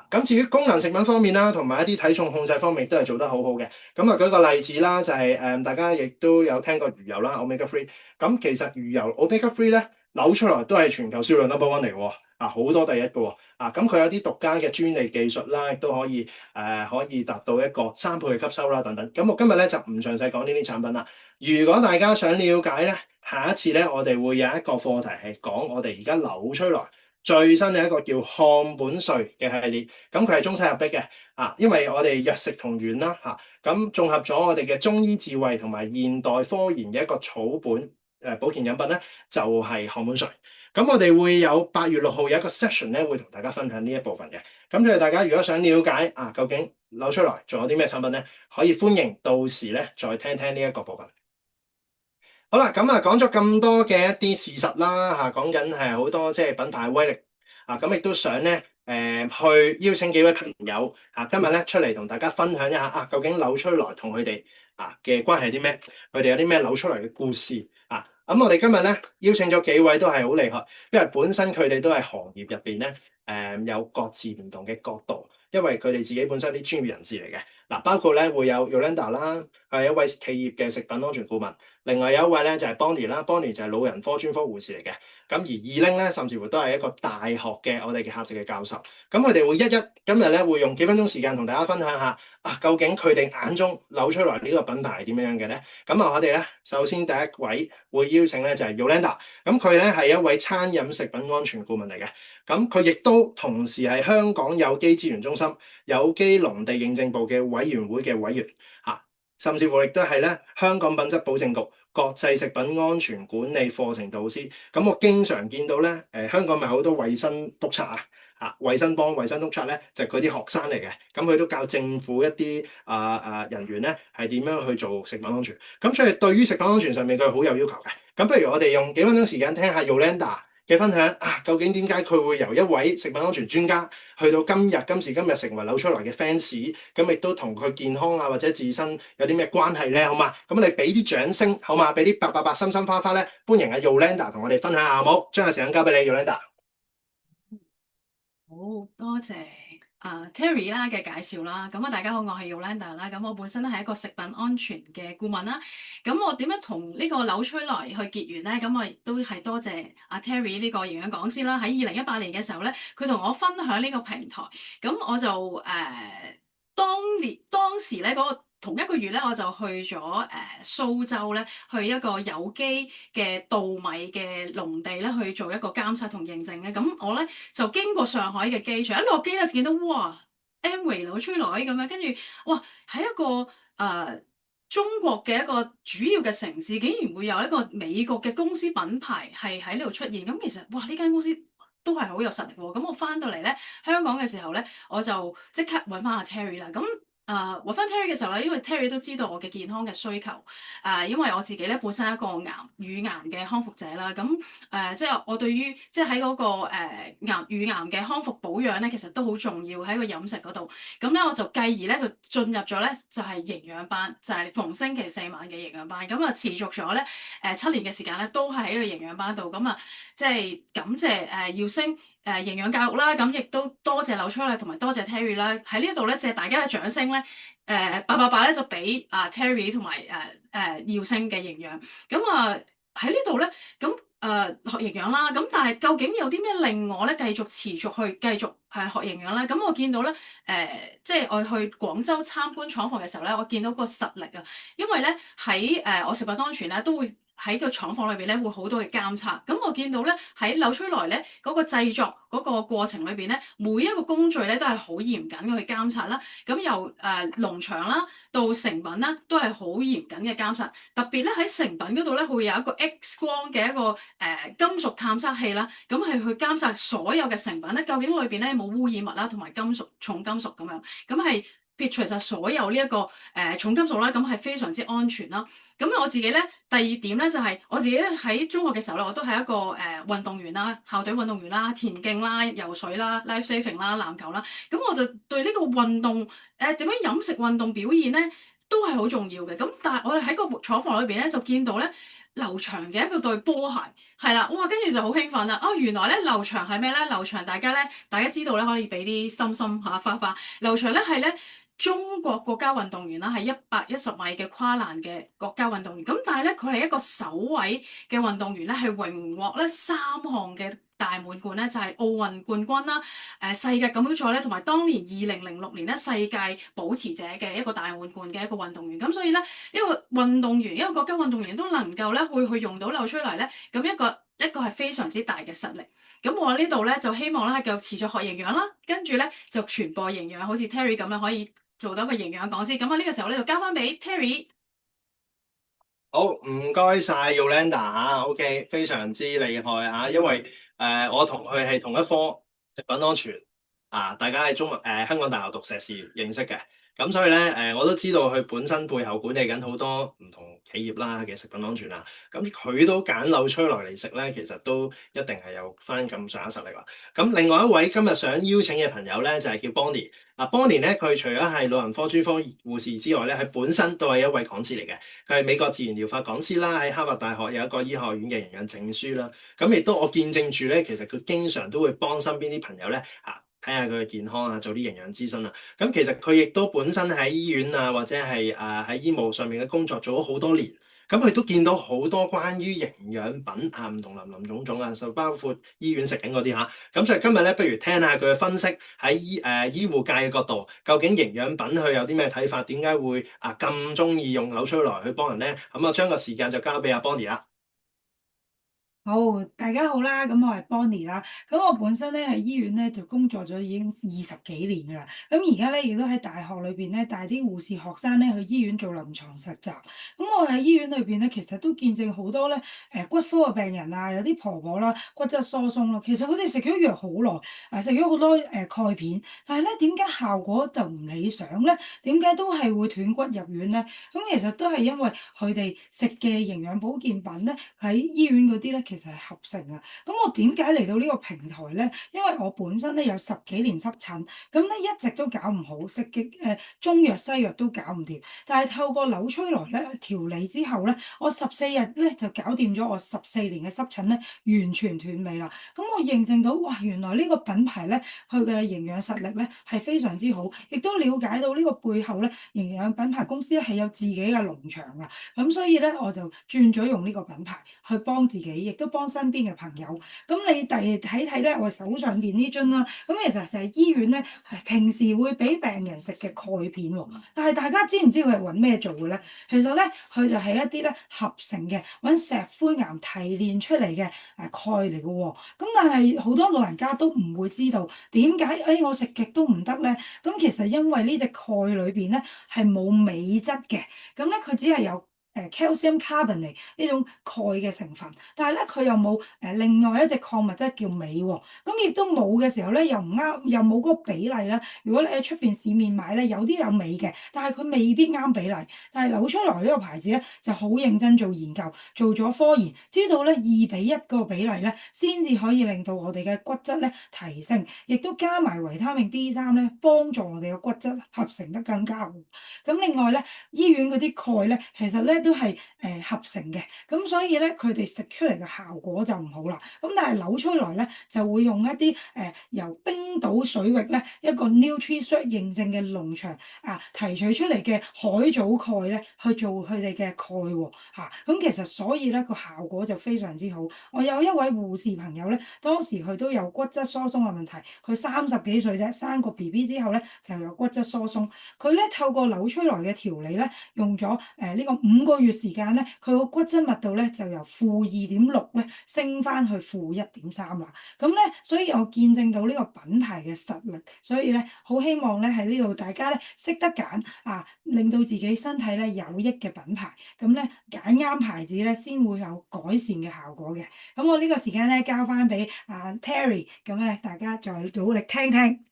咁至於功能食品方面啦，同埋一啲體重控制方面都係做得好好嘅。咁舉個例子啦，就係大家亦都有聽過魚油啦，Omega 3。咁其實魚油 Omega 3咧扭出嚟都係全球銷量 No.1嚟喎。好多第一嘅喎。咁佢有啲獨家嘅專利技術啦，亦都可以達到一個3倍嘅吸收啦等等。咁我今日咧就唔詳細講呢啲產品啦。如果大家想了解咧，下一次咧我哋會有一個課題係講我哋而家扭出來最新嘅一個叫漢本瑞嘅系列。咁佢係中西合璧嘅。因為我哋藥食同源啦咁綜合咗我哋嘅中醫智慧同埋現代科研嘅一個草本保健飲品咧，就係漢本瑞。咁我哋會有8月6號有一個 session 咧，會同大家分享呢一部分嘅。咁所以大家如果想了解究竟扭出來仲有啲咩產品咧，可以歡迎到時咧再聽聽呢一個部分。好啦，咁講咗咁多嘅一啲事實啦講緊係好多即係品牌威力咁亦都想咧去邀請幾位朋友今日咧出嚟同大家分享一下究竟扭出來同佢哋嘅關係係啲咩？佢哋有啲咩扭出嚟嘅故事咁我哋今日咧邀請咗幾位都係好厲害，因為本身佢哋都係行業入邊咧有各自唔同嘅角度，因為佢哋自己本身啲專業人士嚟嘅包括咧會有 Yolanda 啦，係一位企業嘅食品安全顧問，另外有一位咧就係 Bonnie 啦，Bonnie 就係老人科專科護士嚟嘅，咁而二 Ling 咧甚至乎都係一個大學嘅我哋嘅客席嘅教授，咁佢哋會今日咧會用幾分鐘時間同大家分享下究竟佢哋眼中扭出來呢個品牌係點樣嘅咧？咁我哋咧首先第一位會邀請咧就係 Yolanda，咁佢咧係一位餐飲食品安全顧問嚟嘅，咁佢亦都同時係香港有機資源中心有機農地認證部嘅委員會嘅委員甚至乎亦都係咧香港品質保證局國際食品安全管理課程導師。咁我經常見到咧香港咪好多衞生督察衞生幫衞生督察咧就係佢啲學生嚟嘅，咁佢都教政府一啲人員咧係點樣去做食品安全，咁所以對於食品安全上面佢係好有要求嘅。咁不如我哋用幾分鐘時間聽下 Yolanda 嘅分享究竟點解佢會由一位食品安全專家去到今時今日成為扭出來嘅 fans， 咁亦都同佢健康或者自身有啲咩關係咧？好嘛，咁我哋俾啲掌聲好嘛，俾啲888心心花花咧，歡迎Yolanda 同我哋分享下好冇？將個時間交俾你 Yolanda。好多謝Terry 啦嘅介紹啦，咁大家好，我係 Yolanda 啦，咁我本身咧係一個食品安全嘅顧問啦，咁我點樣同呢個扭出來去結緣咧？咁我亦都係多謝Terry 呢個營養講師啦，喺2018年嘅時候咧，佢同我分享呢個平台，咁我就當時咧嗰個同一個月咧，我就去咗蘇州咧，去一個有機嘅稻米嘅農地咧去做一個監測同認證嘅。咁我咧就經過上海嘅機場，一落機咧就見到哇 Amway 扭出來咁樣，跟住哇喺一個中國嘅一個主要嘅城市，竟然會有一個美國嘅公司品牌係喺呢度出現。咁其實哇呢間公司都係好有實力喎。咁我翻到嚟咧香港嘅時候咧，我就即刻揾翻阿 Terry 啦。咁揾翻 Terry 嘅時候咧，因為 Terry 都知道我嘅健康嘅需求，因為我自己咧本身係一個乳癌嘅康復者啦，咁即係我對於即係喺嗰個乳癌嘅康復保養咧，其實都好重要喺個飲食嗰度。咁咧我就繼而咧就進入咗咧就係營養班，就係逢星期4晚嘅營養班。咁持續咗咧7年嘅時間咧，都係喺呢個營養班度。咁即係感謝耀星營養教育啦，咁亦都多謝柳崔麗同埋多謝 Terry 啦，喺呢一度咧借大家嘅掌聲咧，888咧就俾Terry 同埋耀星嘅營養，咁喺呢度咧，咁學營養啦，咁但係究竟有啲咩令我咧繼續持續去繼續學營養咧？咁我見到咧即係我去廣州參觀廠房嘅時候咧，我見到個實力啊，因為咧喺我食品安全咧都會喺個廠房裏邊咧會好多嘅監測，咁我見到咧喺柳崔萊咧嗰個製作嗰個過程裏邊咧，每一個工序咧都係好嚴謹嘅去監測啦。咁由農場啦到成品啦，都係好嚴謹嘅監測。特別咧喺成品嗰度咧，會有一個 X 光嘅一個金屬探測器啦，咁係去監測所有嘅成品咧，究竟裏邊咧冇污染物啦，同埋金屬重金屬咁樣，咁係撇除晒所有呢一個重金屬啦，咁係非常之安全啦。咁我自己咧，第二點咧就係、我自己咧喺中學嘅時候咧，我都係一個運動員啦，校隊運動員啦，田徑啦、游水啦、life saving 啦、籃球啦，咁我就對呢個運動點樣飲食運動表現咧，都係好重要嘅。咁但係我哋喺個廠房裏邊咧，就見到咧劉翔嘅一個對波鞋，係啦，哇！跟住就好興奮啦。原來咧劉翔係咩咧？劉翔大家知道咧，可以俾啲心心花花。劉翔咧係咧。中國國家運動員啦，係110米嘅跨欄嘅國家運動員。咁但係咧，佢係一個首位嘅運動員咧，係榮獲咧3項嘅大滿貫咧，就係奧運冠軍啦、世界錦標賽咧，同埋當年2006年咧世界保持者嘅一個大滿貫嘅一個運動員。咁所以咧，一個運動員，一個國家運動員都能夠咧會去用到柳崔萊咧，咁一個係非常之大嘅實力。咁我呢度咧就希望咧係繼續持續學營養啦，跟住咧就傳播營養，好似 Terry 咁樣可以做到個營養講師。咁呢個時候咧就交翻俾 Terry。好，唔該晒 Yolanda 啊，OK，非常之厲害啊，因為我同佢係同一科食品安全啊，大家喺香港大學讀碩士認識嘅，咁所以咧我都知道佢本身背後管理緊好多唔同企業啦嘅食品安全啦，咁佢都揀柳崔萊嚟食咧，其實都一定係有翻咁上下實力啦。咁另外一位今日想邀請嘅朋友咧就係叫 Bonnie。Bonnie 咧，佢除咗係老人科專科護士之外咧，佢本身都係一位講師嚟嘅。佢係美國自然療法講師啦，喺哈佛大學有一個醫學院嘅營養證書啦。咁亦都我見證住咧，其實佢經常都會幫身邊啲朋友咧睇下佢嘅健康啊，做啲營養諮詢啊。咁其實佢亦都本身喺醫院啊，或者係喺醫務上面嘅工作做咗好多年。咁佢都見到好多關於營養品唔同林林種種啊，就包括醫院食緊嗰啲嚇。咁所以今日咧，不如聽下佢嘅分析喺醫護界嘅角度，究竟營養品佢有啲咩睇法？點解會咁中意用柳崔萊去幫人咧？咁我將個時間就交俾阿 Bonnie 啦。好，大家好啦，咁我係 Bonnie 啦，咁我本身咧喺醫院咧就工作咗已經20幾年噶啦，咁而家咧亦都喺大學裏邊咧帶啲護士學生咧去醫院做臨床實習，咁我喺醫院裏邊咧其實都見證好多咧骨科嘅病人啊，有啲婆婆啦骨質疏鬆咯，其實佢哋食咗藥好耐，食咗好多鈣片，但係咧點解效果就唔理想咧？點解都係會斷骨入院咧？咁其實都係因為佢哋食嘅營養保健品咧喺醫院嗰啲咧。其實係合成啊！咁我點解嚟到呢個平台咧？因為我本身咧有10幾年濕疹，咁咧一直都搞唔好，食嘅中藥西藥都搞唔掂。但係透過柳崔萊咧調理之後咧，我14日咧就搞掂咗我14年嘅濕疹咧，完全斷尾啦。咁我認證到哇，原來呢個品牌咧佢嘅營養實力咧係非常之好，亦都了解到呢個背後咧營養品牌公司咧係有自己嘅農場啊。咁所以咧我就轉咗用呢個品牌去幫自己，亦都幫身邊嘅朋友。咁你睇睇咧，我手上邊呢樽啦，咁其實就係醫院咧平時會俾病人食嘅鈣片喎。但係大家知唔知佢係揾咩做嘅咧？其實咧佢就係一啲咧合成嘅揾石灰岩提煉出嚟嘅鈣嚟嘅喎。咁但係好多老人家都唔會知道點解我食極都唔得咧。咁其實因為呢隻鈣裏邊咧係冇鎂質嘅，咁咧佢只係有calcium carbonate 呢種鈣嘅成分，但係咧佢又冇另外一隻礦物質叫鎂喎，咁亦都冇嘅時候咧又唔啱，又冇嗰個比例啦。如果你喺出邊市面買咧，有啲有鎂嘅，但係佢未必啱比例。但係柳崔萊呢個牌子咧就好認真做研究，做咗科研，知道咧2:1個比例咧先至可以令到我哋嘅骨質咧提升，亦都加埋維他命 D3咧幫助我哋嘅骨質合成得更加好。咁另外咧醫院嗰啲鈣咧，其實咧都係合成嘅，咁所以咧佢哋食出嚟嘅效果就唔好啦。咁但係紐崔萊咧就會用一啲由冰島水域咧一個 NutriSearch 認證嘅農場提取出嚟嘅海藻鈣咧去做佢哋嘅鈣喎嚇。咁其實所以咧個效果就非常之好。我有一位護士朋友咧，當時佢都有骨質疏鬆嘅問題，佢30幾歲啫，生個 BB 之後咧就有骨質疏鬆。佢咧透過紐崔萊嘅調理咧，用咗呢個5個月時間咧，佢個骨質密度咧就由-2.6咧升翻去-1.3啦。咁咧，所以我見證到呢個品牌嘅實力，所以咧好希望咧喺呢度大家咧識得揀令到自己身體咧有益嘅品牌，咁咧揀啱牌子咧先會有改善嘅效果嘅。咁我呢個時間咧交翻俾Terry，咁咧大家再努力聽聽。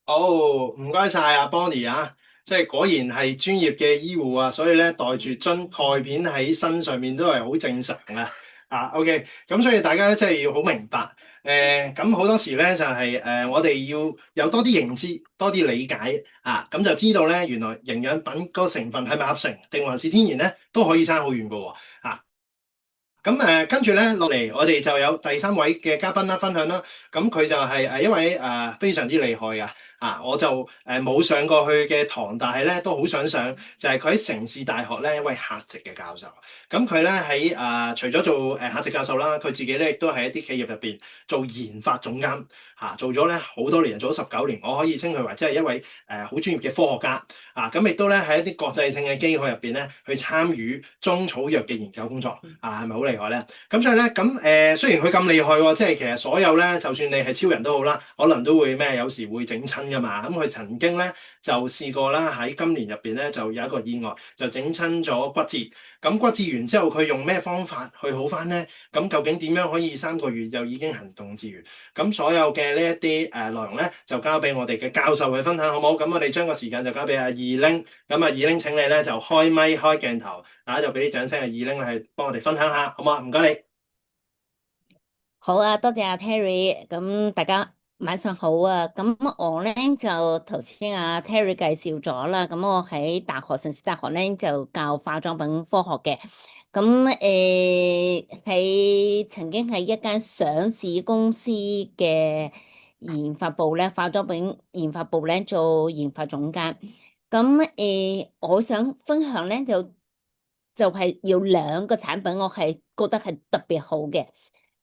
好，唔該晒阿 Bonnie 啊，即係果然係專業嘅醫護啊，所以咧袋住樽鈣片喺身上面都係好正常嘅。OK，咁所以大家咧真係要好明白，咁好多時咧就係我哋要有多啲認知，多啲理解咁就知道咧原來營養品個成分係咪合成定還是天然咧，都可以差好遠噶喎。咁跟住咧落嚟，我哋就有第3位嘅嘉賓啦，分享啦。咁佢就係一位非常之厲害嘅我就冇上過去嘅堂，但係咧都好想上，就係佢喺城市大學咧一位客席嘅教授。咁佢咧喺除咗做客席教授啦，佢自己咧亦都喺一啲企業入邊做研發總監做咗咧好多年，做咗19年，我可以稱佢為即係一位好專業嘅科學家咁亦都咧喺一啲國際性嘅機構入邊咧去參與中草藥嘅研究工作係咪好厲害咧？咁所以咧咁雖然佢咁厲害喎，即係其實所有咧，就算你係超人都好啦，可能都會有時會整親噶嘛。咁佢曾經咧就試過啦，喺今年入邊咧就有一個意外，就整親咗骨折。咁骨折完之後，佢用咩方法去好翻咧？咁究竟點樣可以3個月就已經行動自如？咁所有嘅呢一啲內容咧，就交俾我哋嘅教授去分享，好冇？咁我哋將個時間就交俾阿二拎。咁二拎請你咧就開咪開鏡頭，大家就俾啲掌聲，二拎去幫我哋分享下，好嘛？唔該你。好啊，多謝阿 Terry，咁大家晚上好啊。咁我咧就頭先阿 Terry 介紹咗啦，咁我喺城市大學咧就教化妝品科學嘅。咁喺曾經喺一間上市公司嘅研發部咧，化妝品研發部咧做研發總監。咁我想分享咧就係有2個產品，我係覺得係特別好嘅。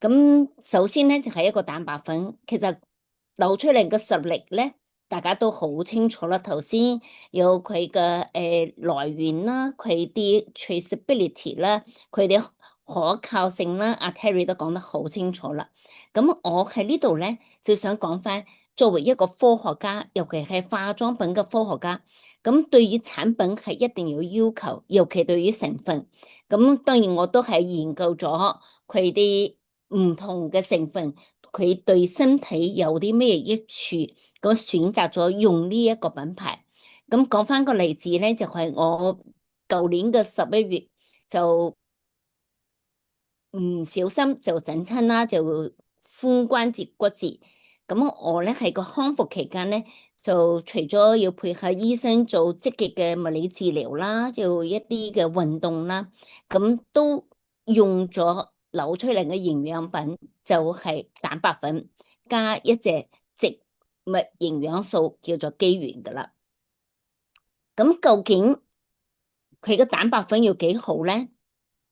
咁首先咧就係一個蛋白粉，其實流出嚟嘅實力咧，大家都好清楚啦。頭先有佢嘅來源啦，佢啲 traceability 啦，佢哋可靠性啦，阿 Terry 都講得好清楚啦。咁我喺呢度咧就想講翻，作為一個科學家，尤其係化妝品嘅科學家，咁對於產品係一定要要求，尤其對於成分。咁當然我都係研究咗佢啲唔同嘅成分，佢對身體有啲咩益處，咁選擇咗用呢一個品牌。咁講翻個例子咧，就係我舊年嘅11月就唔小心就整親啦，就髖關節骨折。咁我咧喺個康復期間咧，就除咗要配合醫生做積極嘅物理治療啦，做一啲嘅運動啦，咁都用咗紐崔萊嘅營養品，就係蛋白粉加一隻植物營養素叫做肌原噶啦。咁究竟佢嘅蛋白粉要幾好咧？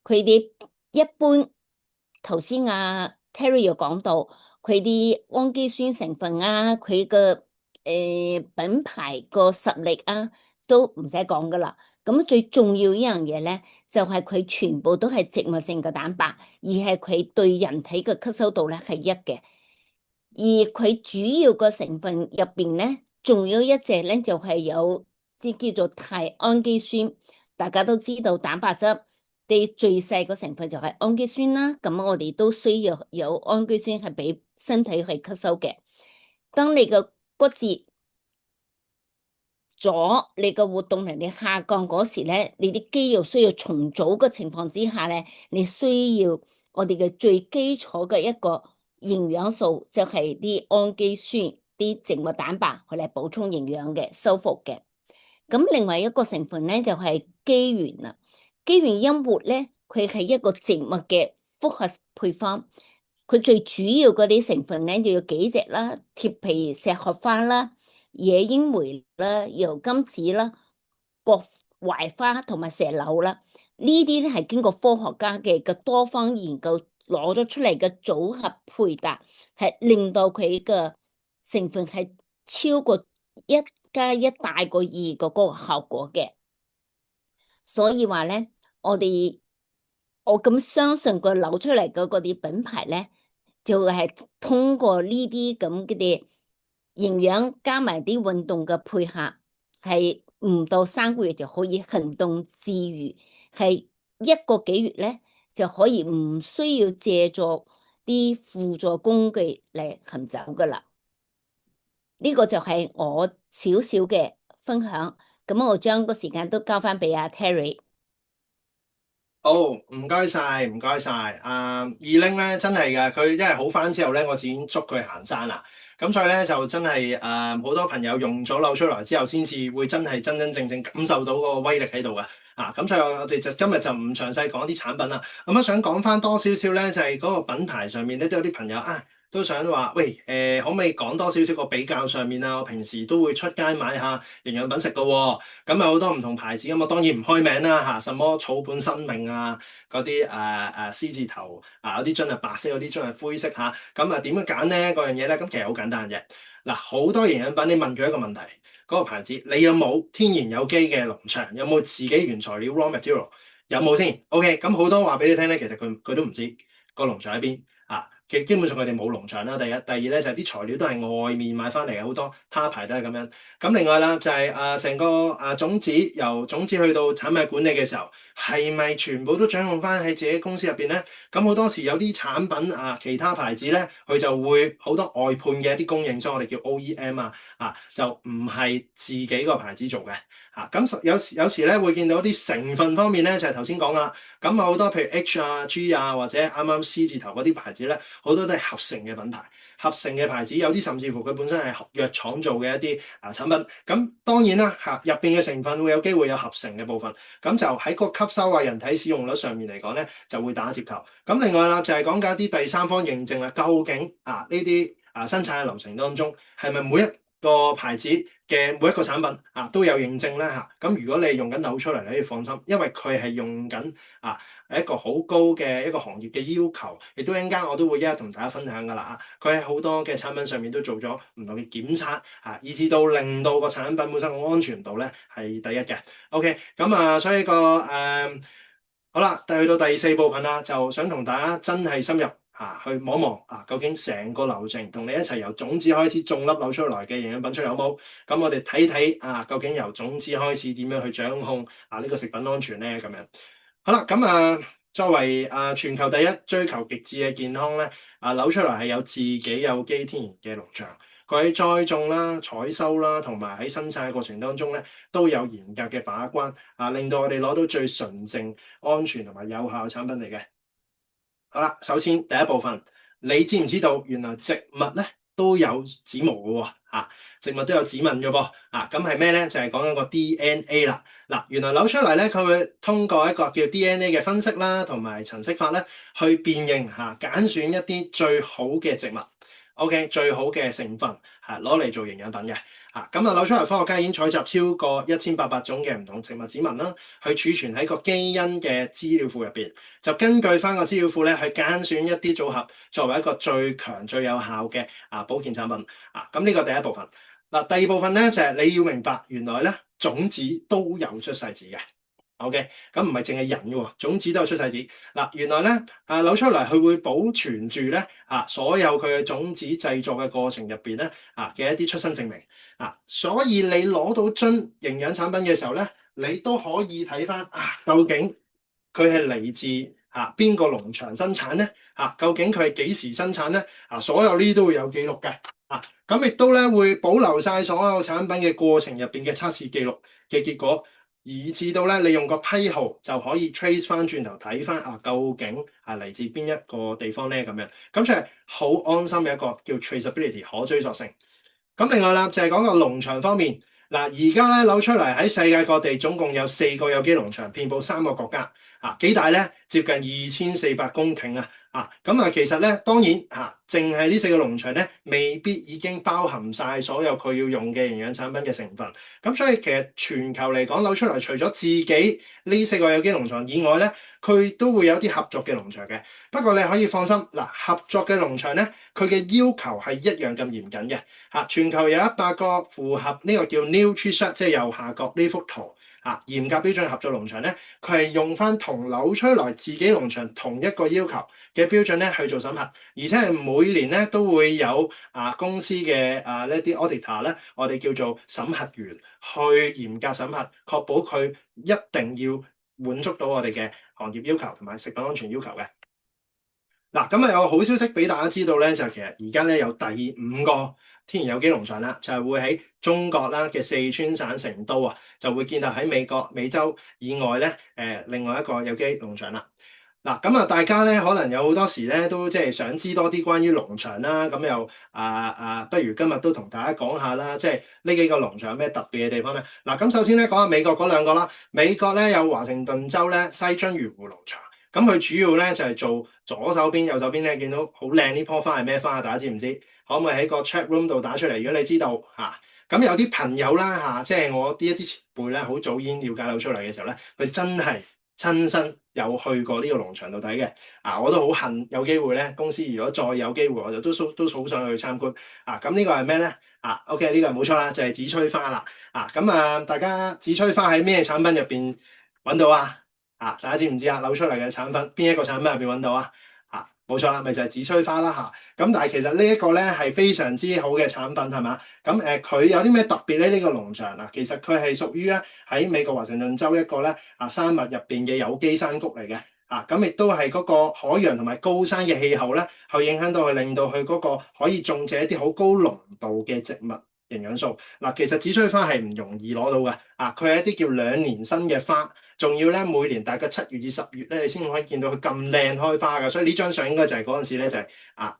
佢哋一般頭先Terry 又講到佢啲氨基酸成分佢嘅品牌個實力都唔使講噶啦。咁最重要一樣嘢咧，就係佢全部都係植物性嘅蛋白，而係佢對人體嘅吸收度咧係1嘅。而佢主要個成分入邊咧，仲有一隻咧就係有啲叫做肽氨基酸。大家都知道蛋白質啲最細個成分就係氨基酸啦，咁我哋都需要有氨基酸係俾身體去吸收嘅。當你個骨折咗，你個活動能力下降嗰時咧，你啲肌肉需要重組嘅情況之下咧，你需要我哋嘅最基礎嘅一個營養素，就係啲氨基酸、啲植物蛋白去嚟補充營養嘅、修復嘅。咁另外一個成分咧就係肌原啦。基原櫻末咧，佢係一個植物嘅複合配方，佢最主要嗰啲成分咧就有幾隻啦，鐵皮石荷花啦、野櫻梅啦、油甘子啦、國槐花同埋石榴啦，呢啲咧係經過科學家嘅多方研究攞咗出嚟嘅組合配搭，係令到佢嘅成分係超過1+1大過2嘅嗰個效果嘅。所以話咧，我咁相信佢扭出嚟嘅嗰啲品牌咧，就係通過呢啲咁嘅營養加埋啲運動嘅配合，係唔到3個月就可以行動自如，係1個幾月咧就可以唔需要借助啲輔助工具嚟行走噶啦。呢個就係我少少嘅分享，咁我將個時間都交翻俾阿 Terry。好，唔該晒，唔該晒。二拎咧真係㗎，佢一係好翻之後咧，我就已經捉佢行山啦。咁所以咧就真係好多朋友用咗扭出來之後，先至會真係真真正正感受到嗰個威力喺度嘅。咁所以我哋就今日就唔詳細講啲產品啦。咁我想講翻多少少咧，就係嗰個品牌上面咧都有啲朋友都想話，喂，可唔可以講多少少個比較上面啊？我平時都會出街買下營養品食㗎喎，咁有好多唔同牌子，咁我當然唔開名啦嚇，什麼草本生命啊，嗰啲獅字頭有啲樽係白色，有啲樽係灰色嚇，咁點樣揀咧？嗰樣嘢咧，咁其實好簡單嘅。嗱，好多營養品，你問佢一個問題，嗰個牌子你有冇天然有機嘅農場？有冇自己原材料 raw material？有冇先？OK，咁好多話俾你聽咧，其實佢都唔知個農場喺邊。基本上佢哋冇農場啦。第一，第二咧就係啲材料都係外面買翻嚟嘅，好多他牌都係咁樣。咁另外啦就係成個種子由種子去到產品管理嘅時候，係咪全部都掌控翻喺自己公司入邊咧？咁好多時有啲產品其他牌子咧，佢就會好多外判嘅一啲供應商，我哋叫 OEM 就唔係自己個牌子做嘅。咁有時咧會見到啲成分方面咧，就係頭先講啦。咁好多譬如 H G 或者啱啱 C 字頭嗰啲牌子咧，好多都係合成嘅品牌，合成嘅牌子有啲甚至乎佢本身係藥廠做嘅一啲產品。咁當然啦入邊嘅成分會有機會有合成嘅部分，咁就喺個吸收人體使用率上面嚟講咧，就會打折頭。咁另外啦就係講緊一啲第三方認證啦，究竟呢啲生產嘅流程當中係咪每一個牌子嘅每一個產品都有認證咧咁如果你用緊扭出嚟，你可以放心，因為佢係用緊一個好高嘅一個行業嘅要求，亦都一陣間我都會一一同大家分享噶啦佢喺好多嘅產品上面都做咗唔同嘅檢測以至到令到個產品本身嘅安全度咧係第一嘅。OK， 咁所以好啦，去到第4部分啦，就想同大家真係深入去望一望究竟成個流程同你一齊由種子開始種粒扭出來嘅營養品出嚟好冇？咁我哋睇睇究竟由種子開始點樣去掌控呢個食品安全咧？咁樣好啦，咁作為全球第一追求極致嘅健康咧，扭出來係有自己有機天然嘅農場，佢喺栽種啦、採收啦，同埋喺生產嘅過程當中咧，都有嚴格嘅把關令到我哋攞到最純正、安全同埋有效嘅產品嚟嘅。好啦，首先第一部分，你知唔知道原來植物咧都有指毛嘅喎？植物都有指紋嘅噃。咁係咩咧？就係講緊個 DNA 啦。嗱，原來扭出嚟咧，佢會通過一個叫 DNA 嘅分析啦，同埋程式法咧，去辨認揀選一啲最好嘅植物。OK， 最好嘅成分攞嚟做營養品嘅。扭出嚟科學家已經採集超過1800種嘅唔同植物指紋啦，去儲存喺個基因嘅資料庫入邊，就根據翻個資料庫咧去揀選一啲組合，作為一個最強最有效嘅保健產品。咁呢個第一部分。第二部分咧就係你要明白，原來咧種子都有出世紙嘅。OK， 咁唔係淨係人嘅喎，種子都有出世紙。原來咧扭出嚟佢會保存住咧所有佢嘅種子製作嘅過程入邊咧嘅一啲出生證明所以你攞到樽營養產品嘅時候咧，你都可以睇翻究竟佢係嚟自邊個農場生產咧究竟佢係幾時生產咧所有呢啲都會有記錄嘅咁亦都咧會保留晒所有產品嘅過程入邊嘅測試記錄嘅結果。以至到咧，你用個批號就可以 trace 翻轉頭睇翻究竟嚟自邊一個地方咧咁樣，咁就係好安心嘅一個叫 traceability 可追溯性。咁另外啦，就係講個農場方面，嗱，而家咧扭出嚟喺世界各地總共有4個有機農場，遍佈3個國家。幾大咧？接近2400公頃啊！咁其實咧，當然淨係呢4個農場咧，未必已經包含晒所有佢要用嘅營養產品嘅成分。咁所以其實全球嚟講，扭出嚟除咗自己呢4個有機農場以外咧，佢都會有啲合作嘅農場嘅。不過你可以放心，合作嘅農場咧，佢嘅要求係一樣咁嚴謹嘅。全球有100個符合呢個叫 Nutri-Sharp， 即係右下角呢幅圖。嚴格標準合作農場咧，佢係用翻同扭出來自己農場同一個要求嘅標準咧去做審核，而且係每年咧都會有公司嘅呢啲 auditor 咧，我哋叫做審核員去嚴格審核，確保佢一定要滿足到我哋嘅行業要求同埋食品安全要求嘅。咁有個好消息俾大家知道咧，就係其實而家咧有第5個天然有機農場啦，就係會喺中國啦嘅四川省成都就會建立喺美洲以外咧另外一個有機農場啦。大家咧可能有好多時咧都即係想知多啲關於農場啦，咁又不如今日都同大家講下啦，即係呢幾個農場有咩特別嘅地方咧？咁首先咧講下美國嗰2個啦，美國咧有華盛頓州咧西津漁湖農場。咁佢主要咧就係做左手邊、右手邊咧，見到好靚呢棵花係咩花啊？大家知唔知？可唔可以喺個 chat room 度打出嚟？如果你知道咁有啲朋友啦即係我啲一啲前輩咧，好早已經了解到出嚟嘅時候咧，佢真係親身有去過呢個農場度睇嘅。我都好恨有機會咧，公司如果再有機會，我就都好想去參觀。咁呢個係咩咧？OK， 呢個係冇錯啦，就係紫錘花啦。大家紫錘花喺咩產品入邊揾到啊？大家知唔知扭出嚟嘅產品邊一個產品入邊揾到啊？冇錯啦，咪就係紫錘花啦咁但係其實呢一個咧係非常之好嘅產品係嘛？咁佢有啲咩特別咧？呢個農場其實佢係屬於咧喺美國華盛頓州一個咧山脈入邊嘅有機山谷嚟嘅。咁亦都係嗰個海洋同埋高山嘅氣候咧，去影響到佢，令到佢嗰個可以種植一啲好高濃度嘅植物營養素。其實紫錘花係唔容易攞到嘅。佢係一啲叫2年生嘅花。仲要咧，每年大概7月至10月咧，你先可以見到佢咁靚開花㗎，所以呢張相應該就係嗰陣時咧，就係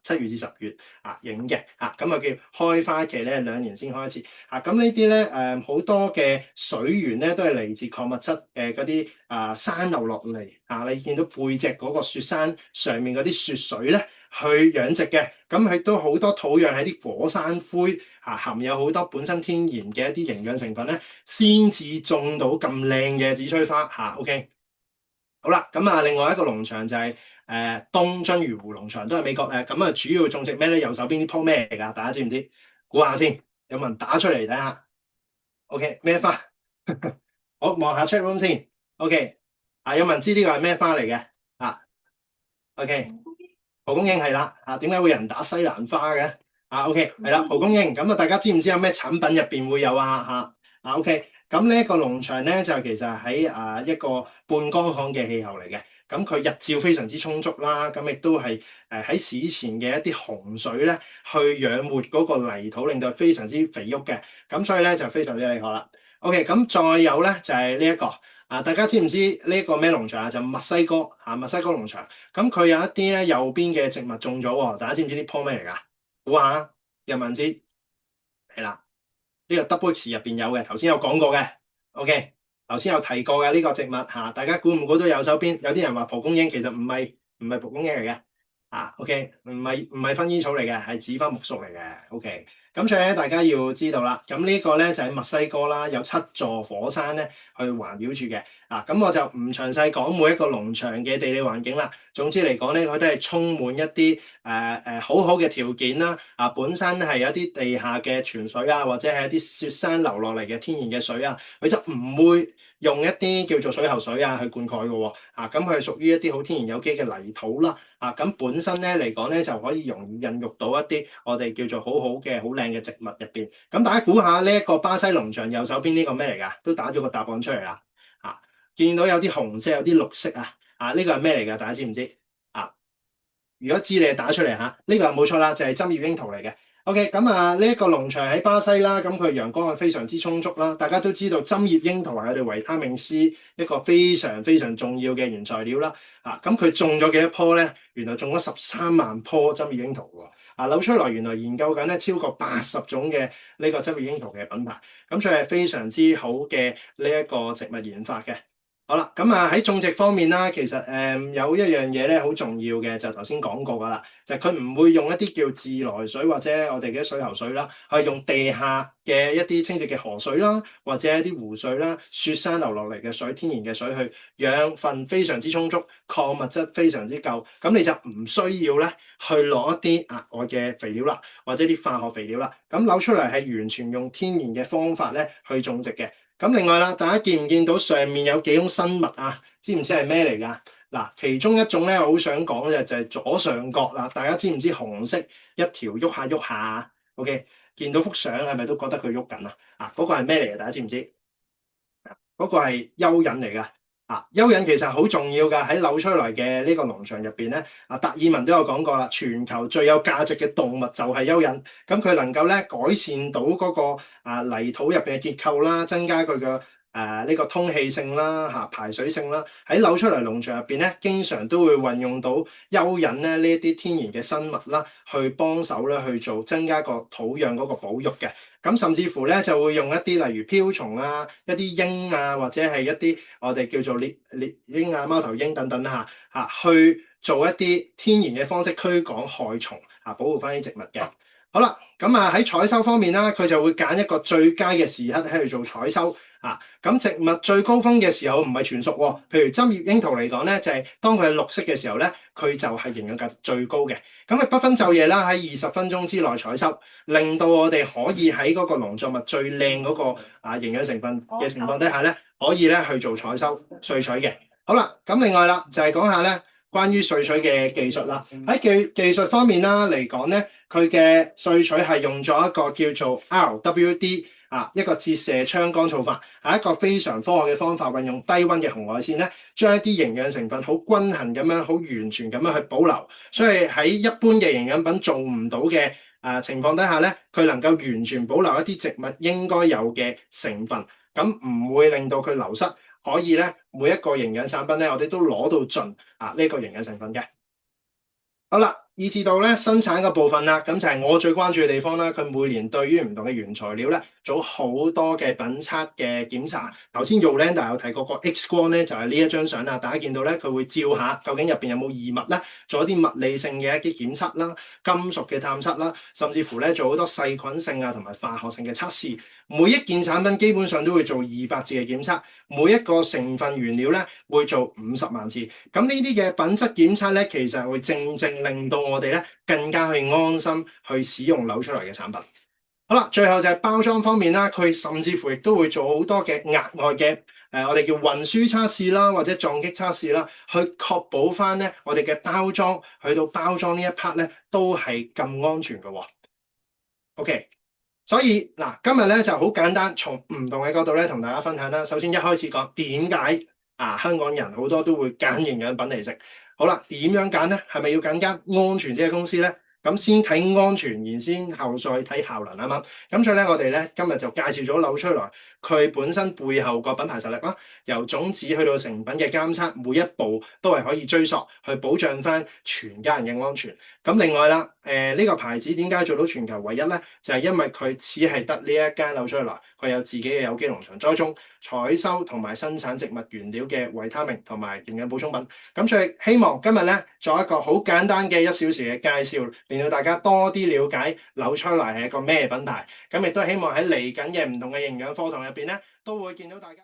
7月至10月影嘅咁叫開花期咧2年先開一次咁呢啲咧好多嘅水源咧都係嚟自礦物質嗰啲山流落嚟你見到背脊嗰個雪山上面嗰啲雪水咧去養殖嘅，咁佢都好多土壤係啲火山灰含有好多本身天然嘅一啲營養成分咧，先至種到咁靚嘅紫錘花OK， 好啦，另外一個農場就係東津漁湖農場，都係美國主要種植咩咧？右手邊呢棵咩嚟㗎？大家知唔知？估下先，有冇人打出嚟睇下 ？OK， 咩花？我望下 chat room 先。OK， 有冇人知呢個係咩花嚟嘅？OK。蒲公英係啦點解會有人打西蘭花嘅？OK 係啦，蒲公英咁大家知唔知有咩產品入邊會有OK， 咁呢一個農場咧就其實喺一個半乾旱嘅氣候嚟嘅，咁佢日照非常之充足啦，咁亦都係喺史前嘅一啲洪水咧去養活嗰個泥土，令到非常之肥沃嘅，咁所以咧就非常之厲害啦。OK， 咁再有咧就係呢一個。大家知唔知呢一個咩農場就墨西哥墨西哥農場，咁佢有一啲咧右邊嘅植物種咗喎，大家知唔知呢棵咩嚟㗎？估下，有冇人知？係啦，呢個 Double X 入邊有嘅，頭先有講過嘅。OK， 頭先有提過嘅呢個植物大家估唔估到右手邊有啲人話蒲公英，其實唔係蒲公英嚟嘅OK， 唔係薰衣草嚟嘅，係紫花苜蓿嚟嘅。OK。咁所以咧，大家要知道啦。咁呢個咧就喺墨西哥啦，有7座火山咧去環繞住嘅。咁我就唔詳細講每一個農場嘅地理環境啦。總之嚟講咧，佢都係充滿一啲好好嘅條件啦。本身係有啲地下嘅泉水或者係一啲雪山流落嚟嘅天然嘅水佢就唔會用一啲叫做水喉水去灌溉嘅喎。咁佢係屬於一啲好天然有機嘅泥土啦。咁本身咧嚟講咧就可以容易孕育到一啲我哋叫做好好嘅好靚嘅植物入邊。咁大家估下呢一個巴西農場右手邊呢個咩嚟㗎？都打咗個答案出嚟啦。見到有啲紅色有啲綠色呢個係咩嚟㗎？大家知唔知？如果知你打出嚟呢個係冇錯啦，就係針葉櫻桃嚟嘅。OK， 咁呢一個農場喺巴西啦，咁佢陽光係非常之充足啦。大家都知道針葉櫻桃係我哋維他命 C 一個非常非常重要嘅原材料啦。咁佢種咗幾多棵咧？原來種咗13萬棵針葉櫻桃喎。紐崔萊原來研究緊咧超過80種嘅呢個執葉櫻桃嘅品牌，咁所以係非常之好嘅呢一個植物研發嘅。好啦，咁喺種植方面啦，其實有一樣嘢咧好重要嘅，就頭先講過噶啦，就係佢唔會用一啲叫自來水或者我哋嘅水喉水啦，係用地下嘅一啲清澈嘅河水啦，或者一啲湖水啦、雪山流落嚟嘅水、天然嘅水去養分非常之充足，礦物質非常之夠，咁你就唔需要咧去攞一啲額外嘅肥料啦，或者啲化學肥料啦，咁扭出嚟係完全用天然嘅方法咧去種植嘅。咁另外啦，大家見唔見到上面有幾種生物啊？知唔知係咩嚟㗎？嗱，其中一種咧，我好想講嘅就係左上角啦。大家知唔知紅色一條喐下喐下 ？OK， 見到幅相係咪都覺得佢喐緊啊？嗰個係咩嚟嘅？大家知唔知？嗰個係蚯蚓嚟㗎。蚯蚓其實好重要㗎，喺紐崔萊嘅呢個農場入邊咧，達爾文都有講過啦，全球最有價值嘅動物就係蚯蚓，咁佢能夠咧改善到嗰個泥土入邊嘅結構啦，增加佢嘅呢個通氣性啦、排水性啦，喺紐崔萊農場入邊咧，經常都會運用到蚯蚓咧呢一啲天然嘅生物啦，去幫手咧去做增加個土壤嗰個保育嘅。咁甚至乎咧就會用一啲例如瓢蟲啊、一啲鷹啊，或者係一啲我哋叫做獵鷹啊、貓頭鷹等等啦去做一啲天然嘅方式驅趕害蟲保護翻啲植物嘅。好啦，咁喺採收方面啦，佢就會揀一個最佳嘅時刻喺度做採收。咁植物最高峰嘅時候唔係全熟喎，譬如針葉櫻桃嚟講咧，就係當佢係綠色嘅時候咧，佢就係營養價值最高嘅。咁佢不分晝夜啦，喺20分鐘之內採收，令到我哋可以喺嗰個農作物最靚嗰個營養成分嘅情況底下咧，可以咧去做採收萃取嘅。好啦，咁另外啦，就係講下咧關於萃取嘅技術啦。喺技術方面啦嚟講咧，佢嘅萃取係用咗一個叫做 RWD。一個折射槍乾燥法係一個非常科學嘅方法，運用低溫嘅紅外線咧，將一啲營養成分好均衡咁樣、好完全咁樣去保留。所以喺一般嘅營養品做唔到嘅情況底下咧，佢能夠完全保留一啲植物應該有嘅成分，咁唔會令到佢流失。可以咧，每一個營養產品咧，我哋都攞到盡呢個營養成分嘅。好啦。以至到咧生產嘅部分啦，咁就係我最關注嘅地方啦。佢每年對於唔同嘅原材料咧，做好多嘅品測嘅檢查。頭先 Yolanda 有提過個 X 光咧，就係呢一張相啦。大家見到咧，佢會照下究竟入邊有冇異物咧，做一啲物理性嘅一啲檢測啦、金屬嘅探測啦，甚至乎咧做好多細菌性同埋化學性嘅測試。每一件產品基本上都會做200次嘅檢測，每一個成分原料咧會做50萬次。咁呢啲嘅品質檢測咧，其實會正正令到我哋咧更加去安心去使用扭出嚟嘅產品。好啦，最後就係包裝方面啦，佢甚至乎亦都會做好多嘅額外嘅我哋叫運輸測試啦，或者撞擊測試啦，去確保翻咧我哋嘅包裝去到包裝呢一 part 咧都係咁安全嘅喎。OK。所以嗱，今日咧就好簡單，從唔同嘅角度咧同大家分享啦。首先一開始講點解香港人好多都會揀營養品嚟食。好啦，點樣揀咧？係咪要揀間安全啲嘅公司咧？咁先睇安全，然先後再睇效能啊嘛。咁所以咧，我哋咧今日就介紹咗扭出來佢本身背後個品牌實力啦，由種子去到成品嘅監測，每一步都係可以追溯，去保障翻全家人嘅安全。咁另外啦，呢個牌子點解做到全球唯一咧？就係因為佢只係得呢一間扭出來，佢有自己嘅有機農場栽種、採收同埋生產植物原料嘅維他命同埋營養補充品。咁所以希望今日咧做一個好簡單嘅1小時嘅介紹，令到大家多啲了解扭出來係一個咩品牌。咁亦都希望喺嚟緊嘅唔同嘅營養課堂入邊咧，都會見到大家。